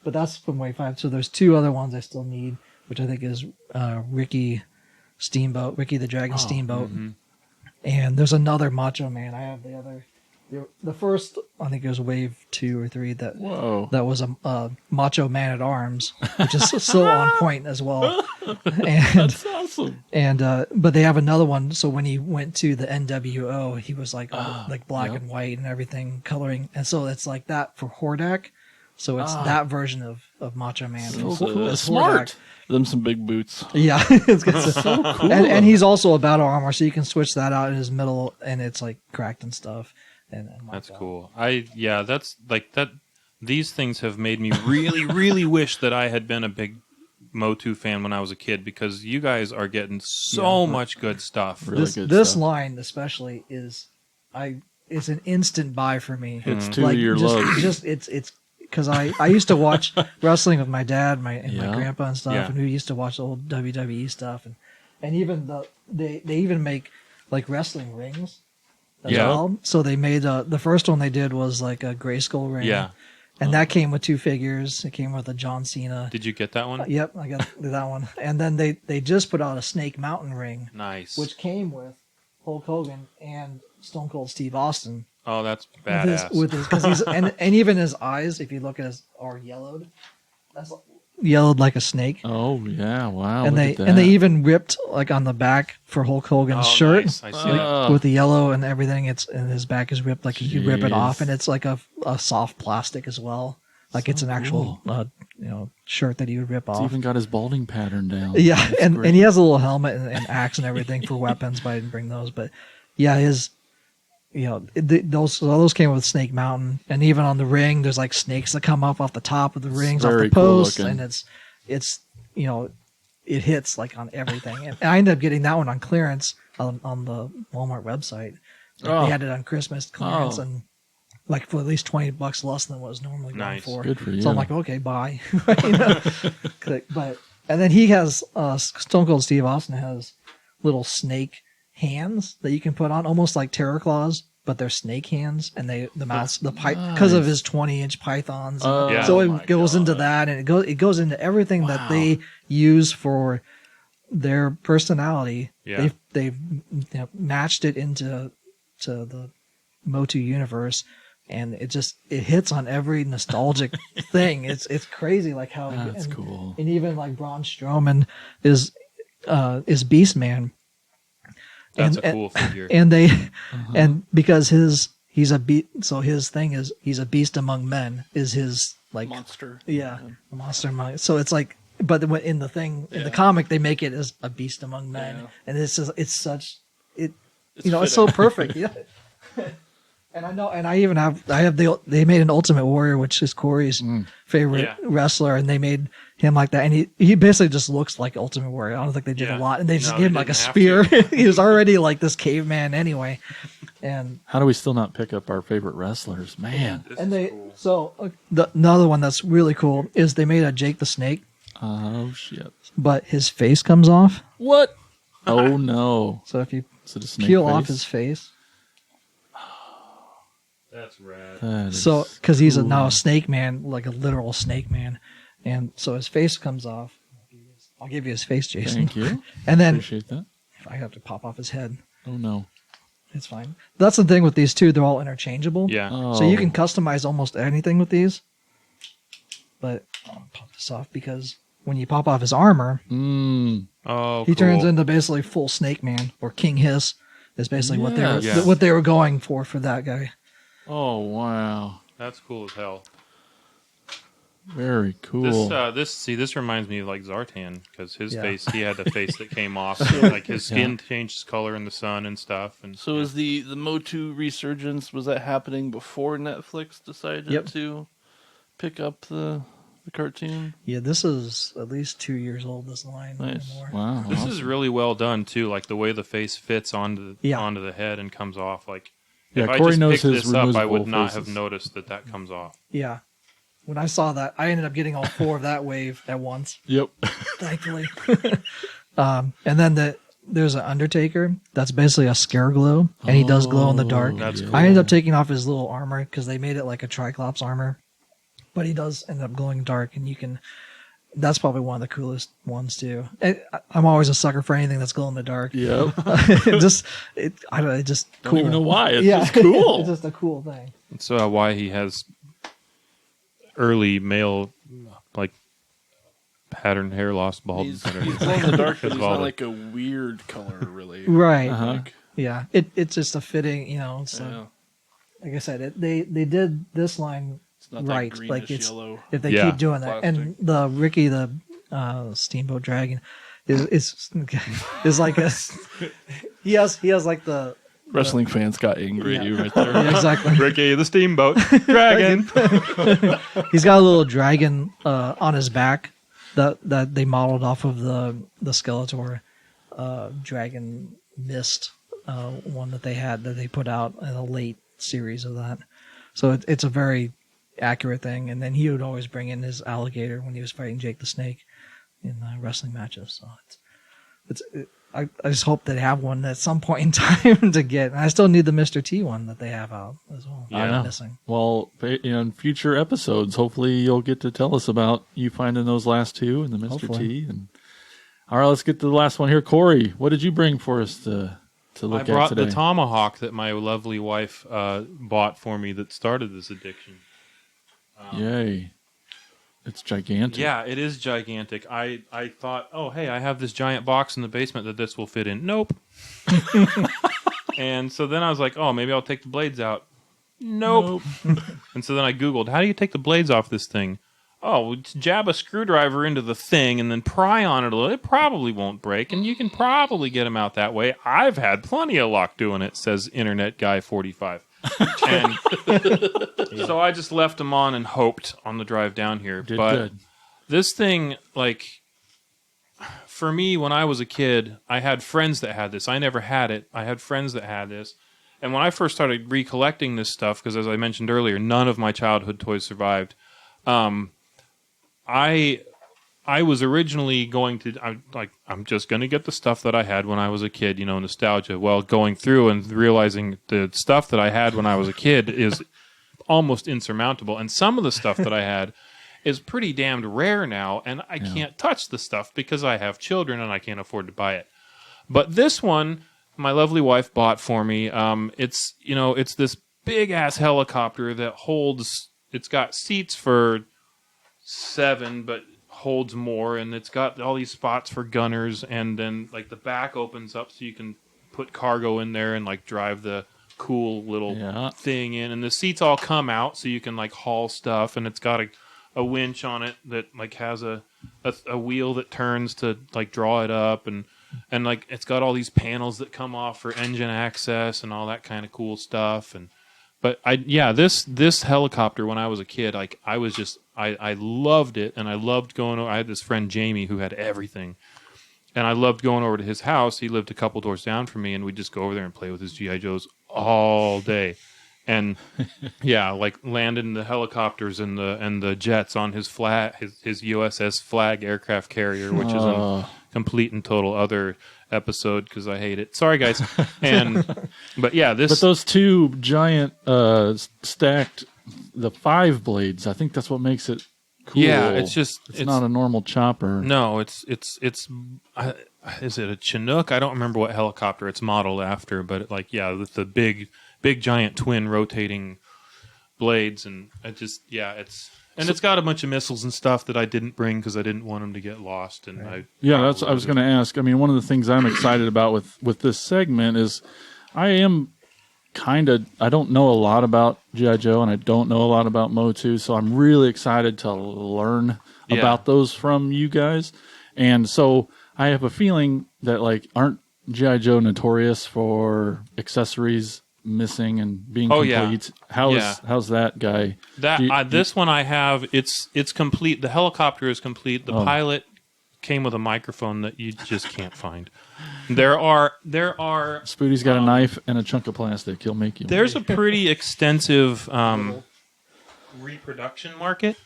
but that's from Wave 5. So there's two other ones I still need, which I think is Ricky the Dragon Steamboat, and there's another Macho Man. I have the first, I think it was Wave 2 or 3 that was a Macho Man at Arms, which is so on point as well. And That's awesome. and but they have another one. So when he went to the NWO, he was like like black and white and everything coloring, and so it's like that for Hordak. So it's that version of Macho Man. So It's cool. it's Smart. Them some big boots. Yeah, it's good. So cool. And he's also a battle armor, so you can switch that out in his middle, and it's like cracked and stuff. And like That's that. cool. That's like that. These things have made me really, really wish that I had been a big Motu fan when I was a kid, because you guys are getting so much good stuff. Really This good this stuff. line especially it's an instant buy for me. It's two of your just, loves. Just it's because I used to watch wrestling with my dad and my grandpa and stuff, Yeah. and we used to watch the old WWE stuff, and even they even make like wrestling rings as Yeah. well. So they made the first one they did was like a Grayskull ring. Yeah. And that came with two figures. It came with a John Cena. Did you get that one? Yep, I got that one. And then they just put out a Snake Mountain ring, Nice. which came with Hulk Hogan and Stone Cold Steve Austin. Oh, that's badass. With his, because he's and even his eyes, if you look at his, are yellowed. That's yellowed like a snake. Oh yeah! Wow. And look at they that. even ripped like on the back for Hulk Hogan's shirt. Nice. I see that. With the yellow and everything, and his back is ripped. Like you rip it off, and it's like a soft plastic as well. Like it's an actual shirt that he would rip It's off. even got his balding pattern down. Yeah, That's and great. he has a little helmet and axe and everything for weapons, but I didn't bring those. But yeah, those came with Snake Mountain, and even on the ring, there's like snakes that come up off the top of the rings, off very the cool posts, looking. and it's it hits like on everything. And I ended up getting that one on clearance on the Walmart website. Oh. They had it on Christmas clearance Oh. and like for at least $20 less than what it was normally going Nice. for. Good for you. So I'm like, okay, bye. But and then he has Stone Cold Steve Austin has little snake hands that you can put on, almost like terror claws, but they're snake hands, and the mouths, the pipe, because of his 20-inch pythons. Yeah. So Oh my it goes into God. that, and it goes into everything that they use for their personality. Yeah. They've matched it into the Motu universe. And it hits on every nostalgic thing. It's crazy, like how That's cool. And even like Braun Strowman is Beastman. That's And- a cool figure. And they and because he's a beast, so his thing is he's a beast among men is his like Monster. a monster among. So it's like, but in the thing in the comic they make it as a beast among men, Yeah. and it's such it It's it's so perfect. Yeah. And I know, and I have they made an Ultimate Warrior, which is Corey's favorite Yeah. wrestler, and they made him like that, and he basically just looks like Ultimate Warrior. I don't think they did Yeah. a lot, and they just No, gave him they like a didn't have spear. to. He was already like this caveman anyway, and How do we still not pick up our favorite wrestlers, man? This and is they cool. so another one that's really cool is they made a Jake the Snake, Oh shit! but his face comes off. What? Oh no! So if you Is it a snake peel face? off his face, That's rad. So, because he's now a snake man, like a literal snake man, and so his face comes off. I'll give you his face, Jason. Thank you. And then Appreciate that. if I have to pop off his head, Oh no. it's fine. That's the thing with these two; they're all interchangeable. Yeah. Oh. So you can customize almost anything with these. But I'll pop this off because when you pop off his armor, Oh, he cool. turns into basically full Snake Man or King Hiss. Is basically Yes. what they were going for that guy. Oh wow. That's cool as hell. Very cool. This reminds me of like Zartan because his Yeah. face, he had the face that came off, so, like his skin changed color in the sun and stuff. And So is the Motu resurgence, was that happening before Netflix decided Yep. to pick up the cartoon? Yeah, this is at least 2 years old. This line Nice. or more. Wow. this awesome. is really well done too, like the way the face fits onto the head and comes off. Like Yeah, if I Corey just knows picked his this up, I removable would not have faces. noticed that comes off. Yeah. When I saw that, I ended up getting all 4 of that wave at once, Yep. thankfully. And then there's an Undertaker that's basically a scare glow, and he does glow in the dark. That's cool. I ended up taking off his little armor because they made it like a Triclops armor, but he does end up glowing dark, and you can. That's probably one of the coolest ones too. I'm always a sucker for anything that's glow in the dark. Yep. I don't know, it just Don't cool. even know why. It's yeah, just cool. it's just a cool thing. That's why he has early male like pattern hair loss baldness. He's glow in the dark, but Because he's of all not the- like a weird color, really. Right. Like, Yeah. It's just a fitting. So yeah. like I said, they did this line It's not right. that Like greenish it's yellow. if they Yeah. keep doing that, and Plastic. the Ricky the Steamboat Dragon is like a he has like the Wrestling fans got angry at you right there. yeah, exactly. Ricky the Steamboat Dragon. He's got a little dragon on his back that they modeled off of the Skeletor Dragon Mist one that they put out in a late series of that. So it's a very accurate thing. And then he would always bring in his alligator when he was fighting Jake the Snake in wrestling matches. So I just hope they have one at some point in time to get. And I still need the Mr. T one that they have out as well. Yeah. I'm missing. Well, in future episodes, hopefully you'll get to tell us about you finding those last two and the Mr. Hopefully. T. And all right, let's get to the last one here. Corey, what did you bring for us to look I at brought today? the Tomahawk that my lovely wife bought for me that started this addiction. Yay! It's gigantic. Yeah, it is gigantic. I thought, oh, hey, I have this giant box in the basement that this will fit in. Nope. And so then I was like, oh, maybe I'll take the blades out. Nope. And so then I Googled, how do you take the blades off this thing? Oh, jab a screwdriver into the thing and then pry on it a little. It probably won't break, and you can probably get them out that way. I've had plenty of luck doing it, says Internet Guy 45. And so I just left them on and hoped on the drive down here. Did but good. this thing, like, for me, when I was a kid, I had friends that had this. I never had it. I had friends that had this. And when I first started recollecting this stuff, because as I mentioned earlier, none of my childhood toys survived, I was originally going to, I'm just going to get the stuff that I had when I was a kid, nostalgia. Well, going through and realizing the stuff that I had when I was a kid is almost insurmountable. And some of the stuff that I had is pretty damned rare now, and I can't touch the stuff because I have children and I can't afford to buy it. But this one, my lovely wife bought for me. It's this big-ass helicopter that holds, it's got seats for 7, but holds more, and it's got all these spots for gunners, and then like the back opens up so you can put cargo in there and like drive the cool little thing in, and the seats all come out so you can like haul stuff, and it's got a winch on it that like has a wheel that turns to like draw it up, and like it's got all these panels that come off for engine access and all that kind of cool stuff. But this helicopter when I was a kid, like I loved it, and I loved going over. I had this friend Jamie who had everything, and I loved going over to his house. He lived a couple doors down from me, and we'd just go over there and play with his G.I. Joes all day. And like landing the helicopters and the jets on his USS Flag aircraft carrier, which is complete and total other episode because I hate it. Sorry, guys. But yeah, But those two giant stacked, the 5 blades, I think that's what makes it cool. Yeah, it's not a normal chopper. No, is it a Chinook? I don't remember what helicopter it's modeled after, but with the big giant twin rotating blades, and it's got a bunch of missiles and stuff that I didn't bring because I didn't want them to get lost. And I was going to ask. I mean, one of the things I'm excited about with this segment is I don't know a lot about G.I. Joe, and I don't know a lot about Motu, so I'm really excited to learn about those from you guys. And so I have a feeling that, like, aren't G.I. Joe notorious for accessories missing and being complete? Yeah. How's that guy? This one I have, it's complete. The helicopter is complete. The pilot came with a microphone that you just can't find. There are Spoody's got a knife and a chunk of plastic. He'll make you. There's a pretty extensive reproduction market,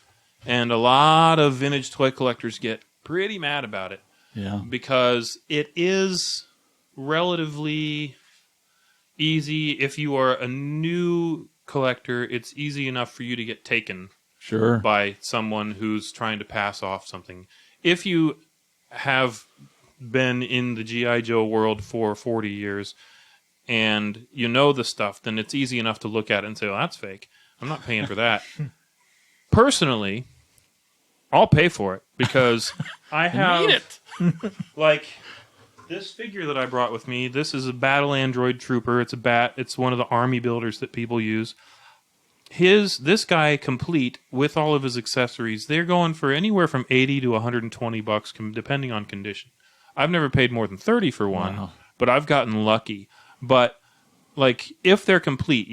and a lot of vintage toy collectors get pretty mad about it. Yeah. Because it is relatively easy. If you are a new collector, it's easy enough for you to get taken by someone who's trying to pass off something. If you have been in the G.I. Joe world for 40 years and you know the stuff, then it's easy enough to look at it and say, well, that's fake. I'm not paying for that. Personally, I'll pay for it because I have like this figure that I brought with me. This is a battle android trooper. It's a bat. It's one of the army builders that people use. This guy complete with all of his accessories, they're going for anywhere from $80 to $120 depending on condition. I've never paid more than $30 for one, but I've gotten lucky. But like if they're complete,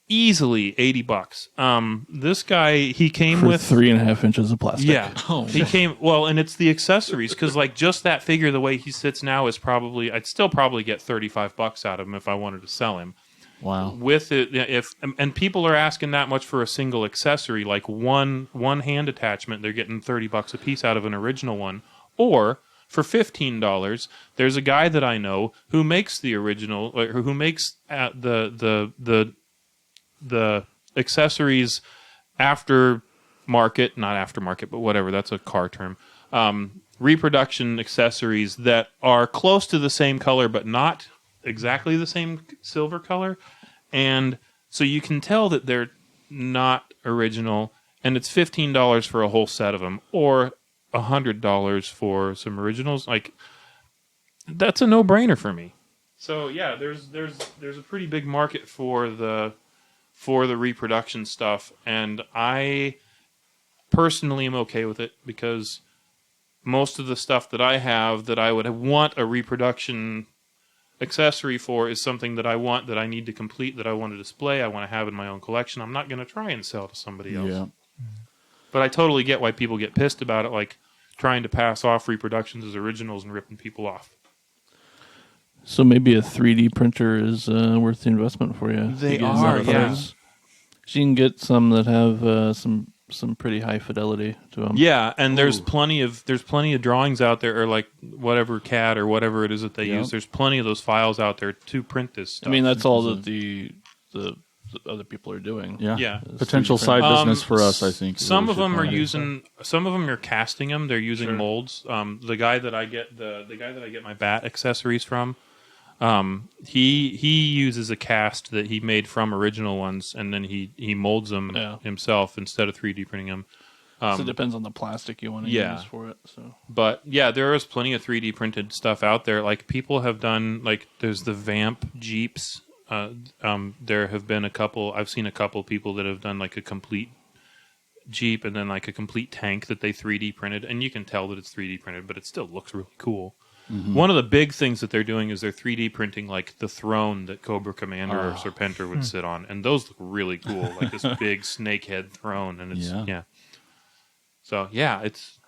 easily $80. This guy, he came for with 3.5 inches of plastic. Yeah, he came and it's the accessories because like just that figure, the way he sits now is I'd still probably get $35 out of him if I wanted to sell him. Wow. With it, and people are asking that much for a single accessory, like one hand attachment, they're getting $30 a piece out of an original one, or for $15, there's a guy that I know who makes the original, or who makes the accessories not aftermarket, but whatever, that's a car term. Reproduction accessories that are close to the same color, but not exactly the same silver color. And so you can tell that they're not original, and it's $15 for a whole set of them, or $100 for some originals. Like, that's a no-brainer for me. So yeah, there's a pretty big market for the reproduction stuff, and I personally am okay with it because most of the stuff that I have that I would want a reproduction accessory for is something that I want, that I need to complete, that I want to display, I want to have in my own collection. I'm not going to try and sell to somebody else. Yeah. But I totally get why people get pissed about it, like trying to pass off reproductions as originals and ripping people off. So maybe a 3D printer is worth the investment for you. They are, yeah. So you can get some that have some pretty high fidelity to them. Yeah, and there's plenty of drawings out there, or like whatever CAD or whatever it is that they use. There's plenty of those files out there to print this stuff. I mean, that's all that the other people are doing. Yeah. Potential side business for us, I think. Some of them are casting them. They're using molds. The guy that I get my bat accessories from, he uses a cast that he made from original ones, and then he molds them himself instead of 3D printing them. So it depends on the plastic you want to use for it. So, but yeah, there is plenty of 3D printed stuff out there. Like people have done, like there's the Vamp Jeeps. There have been I've seen a couple people that have done like a complete Jeep and then like a complete tank that they 3D printed, and you can tell that it's 3D printed, but it still looks really cool. Mm-hmm. One of the big things that they're doing is they're 3D printing like the throne that Cobra Commander or Serpentor would sit on, and those look really cool, like this big snakehead throne, and it's So yeah, it's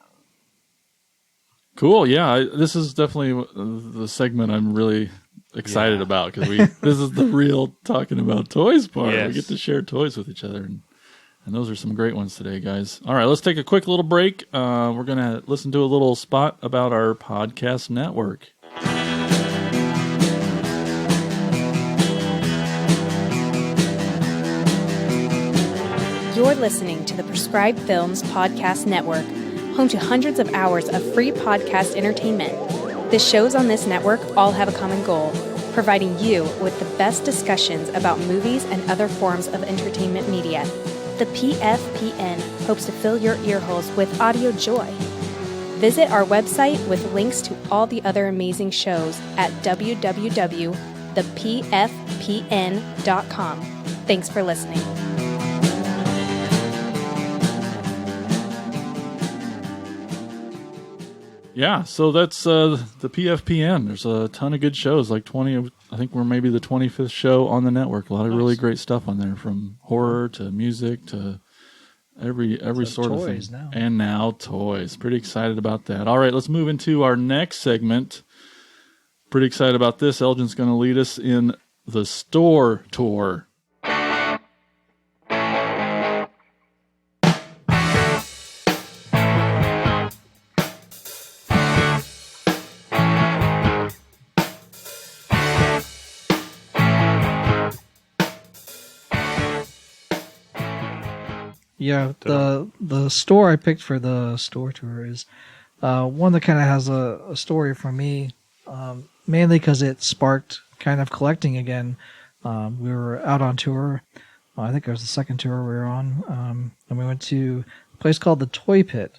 cool. Yeah, this is definitely the segment I'm really excited about because this is the real talking about toys part. Yes. We get to share toys with each other, and And those are some great ones today, guys. All right, let's take a quick little break. We're going to listen to a little spot about our podcast network. You're listening to the Prescribed Films Podcast Network, home to hundreds of hours of free podcast entertainment. The shows on this network all have a common goal, providing you with the best discussions about movies and other forms of entertainment media. The PFPN hopes to fill your earholes with audio joy. Visit our website with links to all the other amazing shows at www.thepfpn.com. Thanks for listening. Yeah, so that's the PFPN. There's a ton of good shows, like 20. I think we're maybe the 25th show on the network. A lot of really great stuff on there, from horror to music to every sort of thing. Now. And now toys. Pretty excited about that. All right, let's move into our next segment. Pretty excited about this. Elgin's going to lead us in the store tour. Yeah, the store I picked for the store tour is one that kind of has a story for me, mainly because it sparked kind of collecting again. We were out on tour. I think it was the second tour we were on, and we went to a place called the Toy Pit.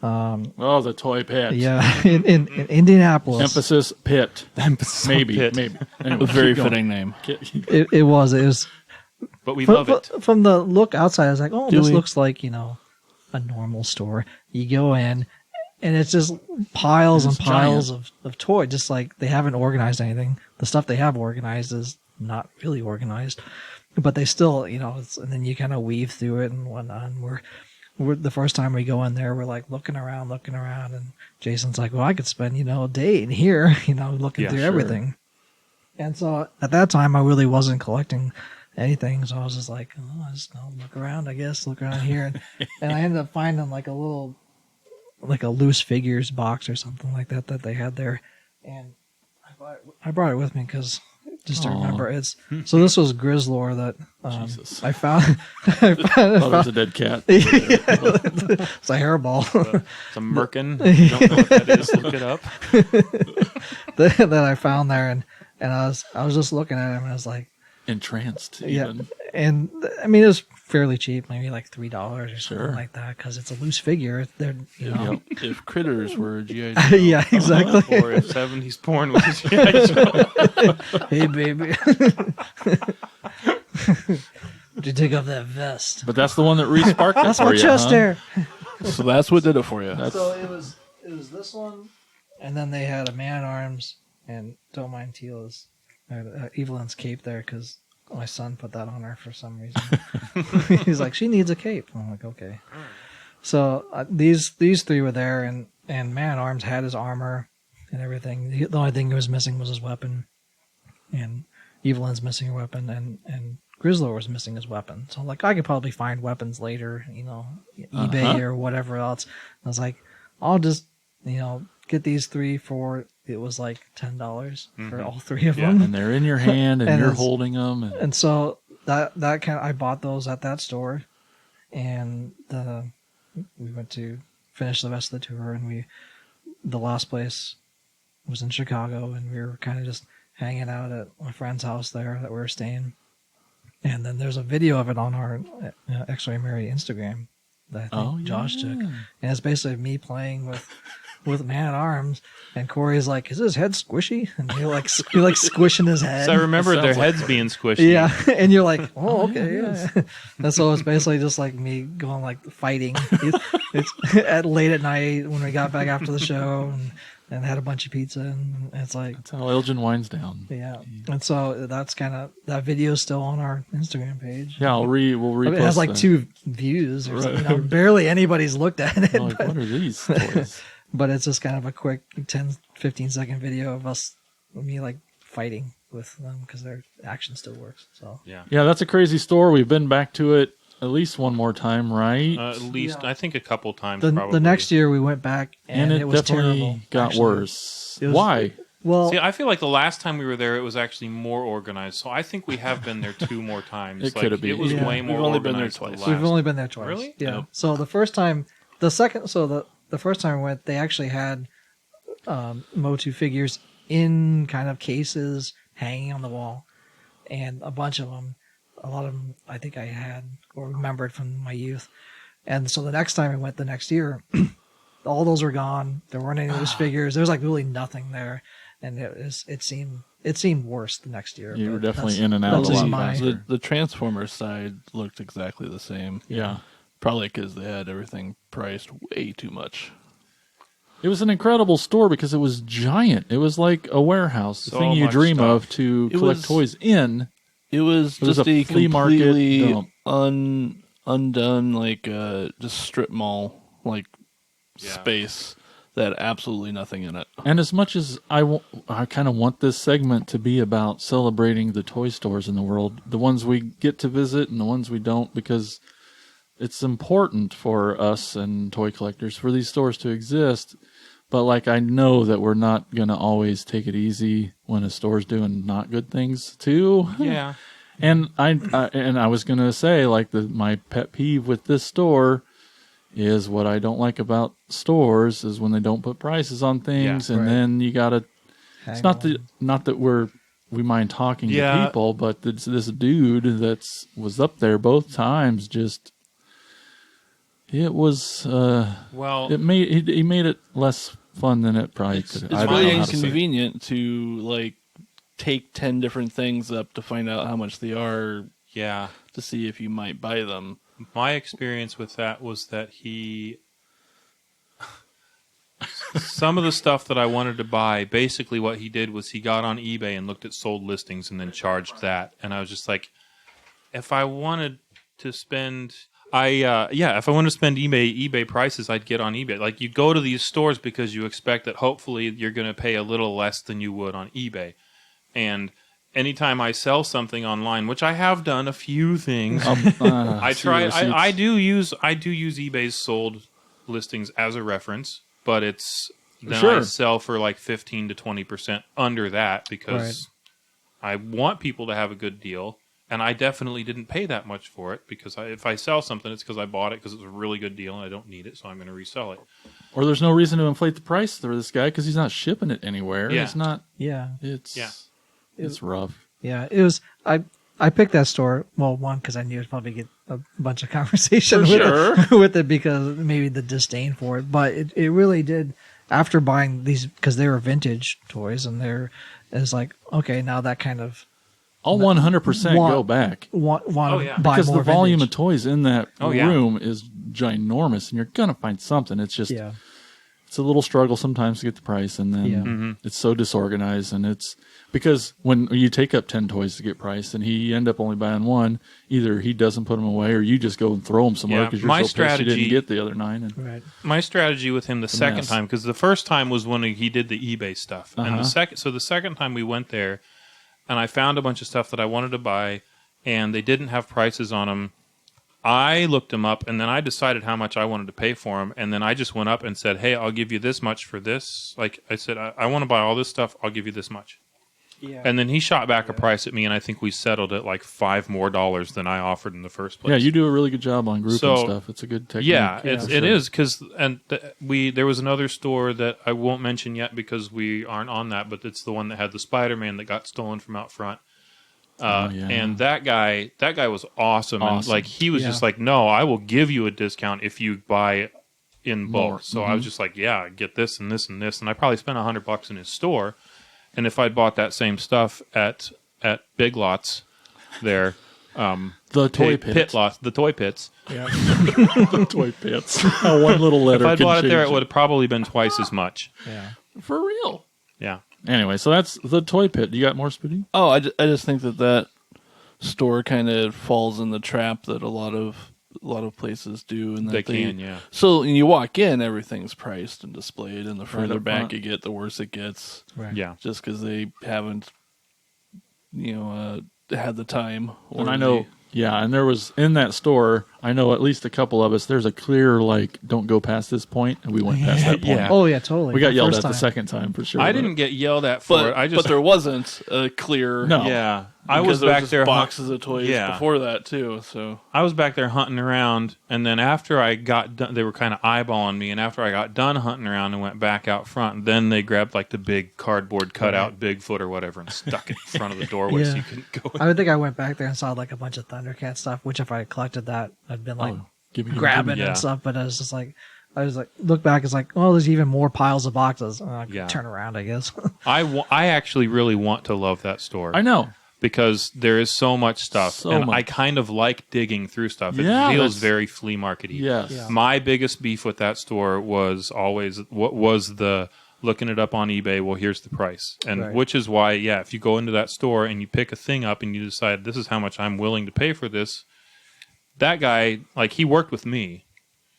The Toy Pit. Yeah, in Indianapolis. Emphasis Pit. Maybe. Pit. Anyway, A very keep going. fitting name. It was. But we love it. From the look outside, I was like, oh, this we? looks like, a normal store. You go in, and it's just piles and piles of toy, just like they haven't organized anything. The stuff they have organized is not really organized, but they still, and then you kind of weave through it and whatnot. And we're the first time we go in there, we're like looking around, and Jason's like, well, I could spend, a day in here, looking through everything. And so at that time, I really wasn't collecting anything, so I was just like, oh, I'll look around, I guess, look around here, and I ended up finding like a loose figures box or something like that they had there, and I brought it with me because just to remember it's. So this was Grizzlor that I found. I thought it was a dead cat. It's a hairball. It's a merkin. Don't know what that is. Look it up. that I found there, and I was just looking at him, and I was like. Entranced, Yeah, even. and I mean it was fairly cheap, maybe like $3 or something Sure. like that, because it's a loose figure. They're If Critters were G.I. Joe. yeah, exactly. Or if 70s porn was G.I. Joe. Hey, baby, did you take off that vest? But that's the one that re-sparked it That's for my you, chest huh? hair. So that's what did it for you. So it was this one, and then they had a Man-at-Arms, and don't mind Teal's Evelyn's cape there because my son put that on her for some reason. He's like, she needs a cape. I'm like, okay. So these three were there, and Man-at-Arms had his armor and everything. The only thing he was missing was his weapon, and Evelyn's missing her weapon, and Grizzlor was missing his weapon. So like, I could probably find weapons later, eBay or whatever else. I was like, I'll just get these three for. It was like $10 for all three of them, And they're in your hand, and you're it's- holding them. and so that kind of, I bought those at that store, and we went to finish the rest of the tour, and the last place was in Chicago, and we were kind of just hanging out at my friend's house there that we were staying, and then there's a video of it on our X-Ray Mary Instagram that I think Josh took, and it's basically me playing with Man-at-Arms, and Corey's like, "Is his head squishy?" And you're like squishing his head. So I remember their Sounds like heads being squishy. Yeah, and you're like, "Oh, okay." Yeah. And so it's basically just like me going like fighting. It's at late at night when we got back after the show and had a bunch of pizza, and it's like, That's how Elgin winds down. yeah. And so that's kind of, that video is still on our Instagram page. Yeah, we'll repost It has like that. 2 views or something. Barely anybody's looked at it. I'm like, what are these toys? But it's just kind of a quick 10-15 second video of me like fighting with them because their action still works. So Yeah. Yeah, that's a crazy store. We've been back to it at least one more time, right? At least I think a couple times. The probably. next year we went back and it was definitely terrible. got actually. worse. It was- Why? Well, See, I feel like the last time we were there, it was actually more organized. So I think we have been there 2 more times. It could've been. It was Yeah. way more We've only been there organized. twice. the we've last- only been there twice. Really? Yeah. Yep. So the first time, the first time we went, they actually had Motu figures in kind of cases hanging on the wall, and a bunch of them. A lot of them, I think I had or remembered from my youth. And so the next time we went, the next year, all those were gone. There weren't any of those figures. There was like really nothing there, and it seemed worse the next year. You were but definitely that's- in and out that's a just lot my- faster. The Transformers side looked exactly the same. Yeah. Probably because they had everything priced way too much. It was an incredible store because it was giant. It was like a warehouse, the So thing you much dream stuff. of to It collect was- toys in. It was It was just a a flea market completely dump. undone, like just strip mall like Yeah. space that had absolutely nothing in it. And as much as I kind of want this segment to be about celebrating the toy stores in the world, the ones we get to visit and the ones we don't, because it's important for us and toy collectors for these stores to exist. But like, I know that we're not going to always take it easy when a store's doing not good things too. Yeah. And I was going to say, like, my pet peeve with this store is what I don't like about stores is when they don't put prices on things, Yeah, and right. then you got to. It's not that we mind talking Yeah. to people, but this dude was up there both times. Just it was. Well, It made he made it less fun than it probably could. It's I don't really know how to say it. inconvenient to like take 10 different things up to find out how much they are yeah. to see if you might buy them. My experience with that was that some of the stuff that I wanted to buy, basically what he did was he got on eBay and looked at sold listings and then charged that. And I was just like, if I wanted to spend, if I wanted to spend eBay prices, I'd get on eBay. Like, you go to these stores because you expect that hopefully you're going to pay a little less than you would on eBay. And anytime I sell something online, which I have done a few things, I do use eBay's sold listings as a reference, but it's then Sure. I sell for like 15 to 20% under that because I want people to have a good deal, and I definitely didn't pay that much for it because if I sell something, it's because I bought it because it's a really good deal and I don't need it, so I'm going to resell it. Or there's no reason to inflate the price for this guy because he's not shipping it anywhere. Yeah. It's not. Yeah. It's rough. Yeah, it was. I picked that store. Well, one because I knew I'd probably get a bunch of conversation For with, with it because maybe the disdain for it. But it really did. After buying these, because they were vintage toys, and it's like, okay, now that kind of I'll 100% Want- go back want Oh, to yeah. buy because more the volume vintage. of toys in that Oh, yeah. room is ginormous, and you're gonna find something. It's just Yeah, it's a little struggle sometimes to get the price, and then Yeah. it's so disorganized, and it's because when you take up 10 toys to get priced, and he end up only buying one, either he doesn't put them away, or you just go and throw them somewhere Yeah, because you're my so pissed you strategy- didn't get the other 9. And right. My strategy with him the second mess. time, because the first time was when he did the eBay stuff, and the second time we went there, and I found a bunch of stuff that I wanted to buy, and they didn't have prices on them. I looked them up, and then I decided how much I wanted to pay for them, and then I just went up and said, "Hey, I'll give you this much for this." Like I said, I want to buy all this stuff. I'll give you this much. Yeah, And then he shot back a price at me, and I think we settled at like $5 more than I offered in the first place. yeah, you do a really good job on grouping So, stuff. It's a good technique. Yeah, for it sure. is because there was another store that I won't mention yet because we aren't on that, but it's the one that had the Spider-Man that got stolen from out front. Yeah. And that guy was awesome. And Awesome. like he was Yeah. just like, "No, I will give you a discount if you buy in bulk." More. So I was just like, "Yeah, get this and this and this." And I probably spent $100 in his store. And if I'd bought that same stuff at Big Lots, there, the toy pit. lots, the toy pits. The toy pits. How one little letter If I'd can bought it there, change it would have probably been twice as much. yeah. for real. Yeah. Anyway, so that's the toy pit. You got more, Spooty? Oh, I just think that store kind of falls in the trap that a lot of places do, and that They can, yeah. So when you walk in, everything's priced and displayed, and the Right further up back front. you get, the worse it gets. Right. Yeah. Just because they haven't, had the time. Or And I know Yeah, and there was, in that store, I know at least a couple of us, there's a clear, like, don't go past this point, and we went past that point. Yeah. Oh yeah, totally. We got The yelled first at the time. second time, for sure. I but- didn't get yelled at for it. But there wasn't a clear. No. Yeah. I because was there back just there. boxes of toys Yeah. before that too. So I was back there hunting around, and then after I got done, they were kind of eyeballing me. And after I got done hunting around and went back out front, then they grabbed like the big cardboard cutout Bigfoot or whatever and stuck it in front of the doorway so Yeah. you couldn't go. I would think I went back there and saw like a bunch of Thundercat stuff. Which if I had collected that, I'd been like give me- grabbing yeah. and stuff. But I was just like, look back. It's like, oh, there's even more piles of boxes. I Yeah. turn around, I guess. I actually really want to love that store. I know. Because there is so much stuff, So and much. I kind of like digging through stuff. It Yeah, feels that's- very flea markety. Yes. Yeah. My biggest beef with that store was always what was the looking it up on eBay. Well, here's the price, and Right. which is why, yeah, if you go into that store and you pick a thing up and you decide this is how much I'm willing to pay for this, that guy, like, he worked with me,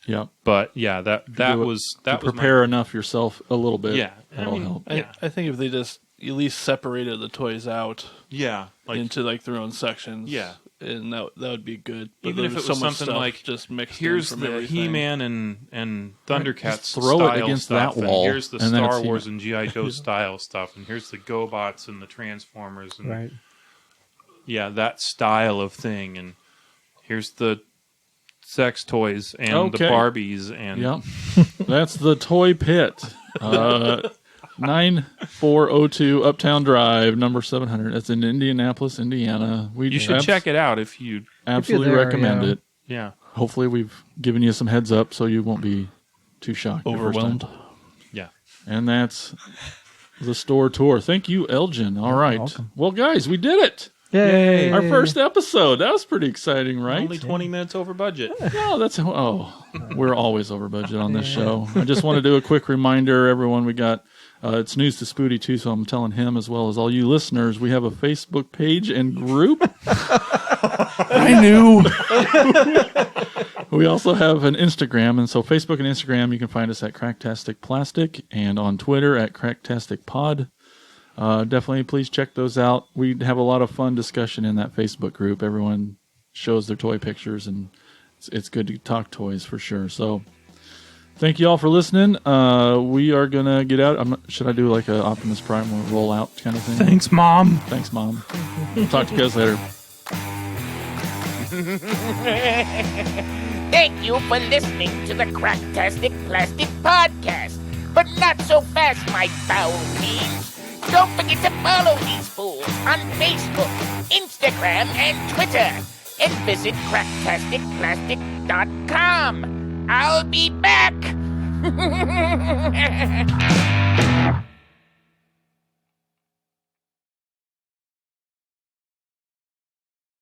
Yep. but yeah, that Do it- was to that was prepare enough yourself a little bit. Yeah, I That'll mean, help. Yeah. I think if they just at least separated the toys out yeah, like into like their own sections, Yeah. and that would be good. But even if there's it was so much something stuff like just mixed. here's in from the everything. He-Man and Thundercats Just throw it style against stuff, that and wall, here's the and then Star it's Wars He-Man. and G.I. Joe style stuff, and here's the GoBots and the Transformers, and Right. yeah, that style of thing, and here's the sex toys and the Okay. Barbies, and Yep. That's the Toy Pit. 9402 Uptown Drive, number 700. That's in Indianapolis, Indiana. We you should check it out if you, Absolutely there, recommend yeah. it. yeah, Hopefully, we've given you some heads up so you won't be too shocked. the first time. Overwhelmed. yeah. And that's the store tour. Thank you, Elgin. All right. welcome. Well, guys, we did it. Yay! Our first episode. That was pretty exciting, right? Only 20 minutes over budget. No, that's we're always over budget on this show. I just want to do a quick reminder, everyone. We got it's news to Spooty too, so I'm telling him as well as all you listeners. We have a Facebook page and group. I knew. We also have an Instagram, and so Facebook and Instagram, you can find us at Cracktastic Plastic, and on Twitter at Cracktastic Pod. Definitely, please check those out. We have a lot of fun discussion in that Facebook group. Everyone shows their toy pictures, and it's good to talk toys for sure. So, thank you all for listening. We are gonna get out. Should I do like a Optimus Prime rollout kind of thing? Thanks, Mom. Thanks, Mom. Talk to you guys later. Thank you for listening to the Cracktastic Plastic Podcast. But not so fast, my foul fiends. Don't forget to follow these fools on Facebook, Instagram, and Twitter. And visit cracktasticplastic.com. I'll be back.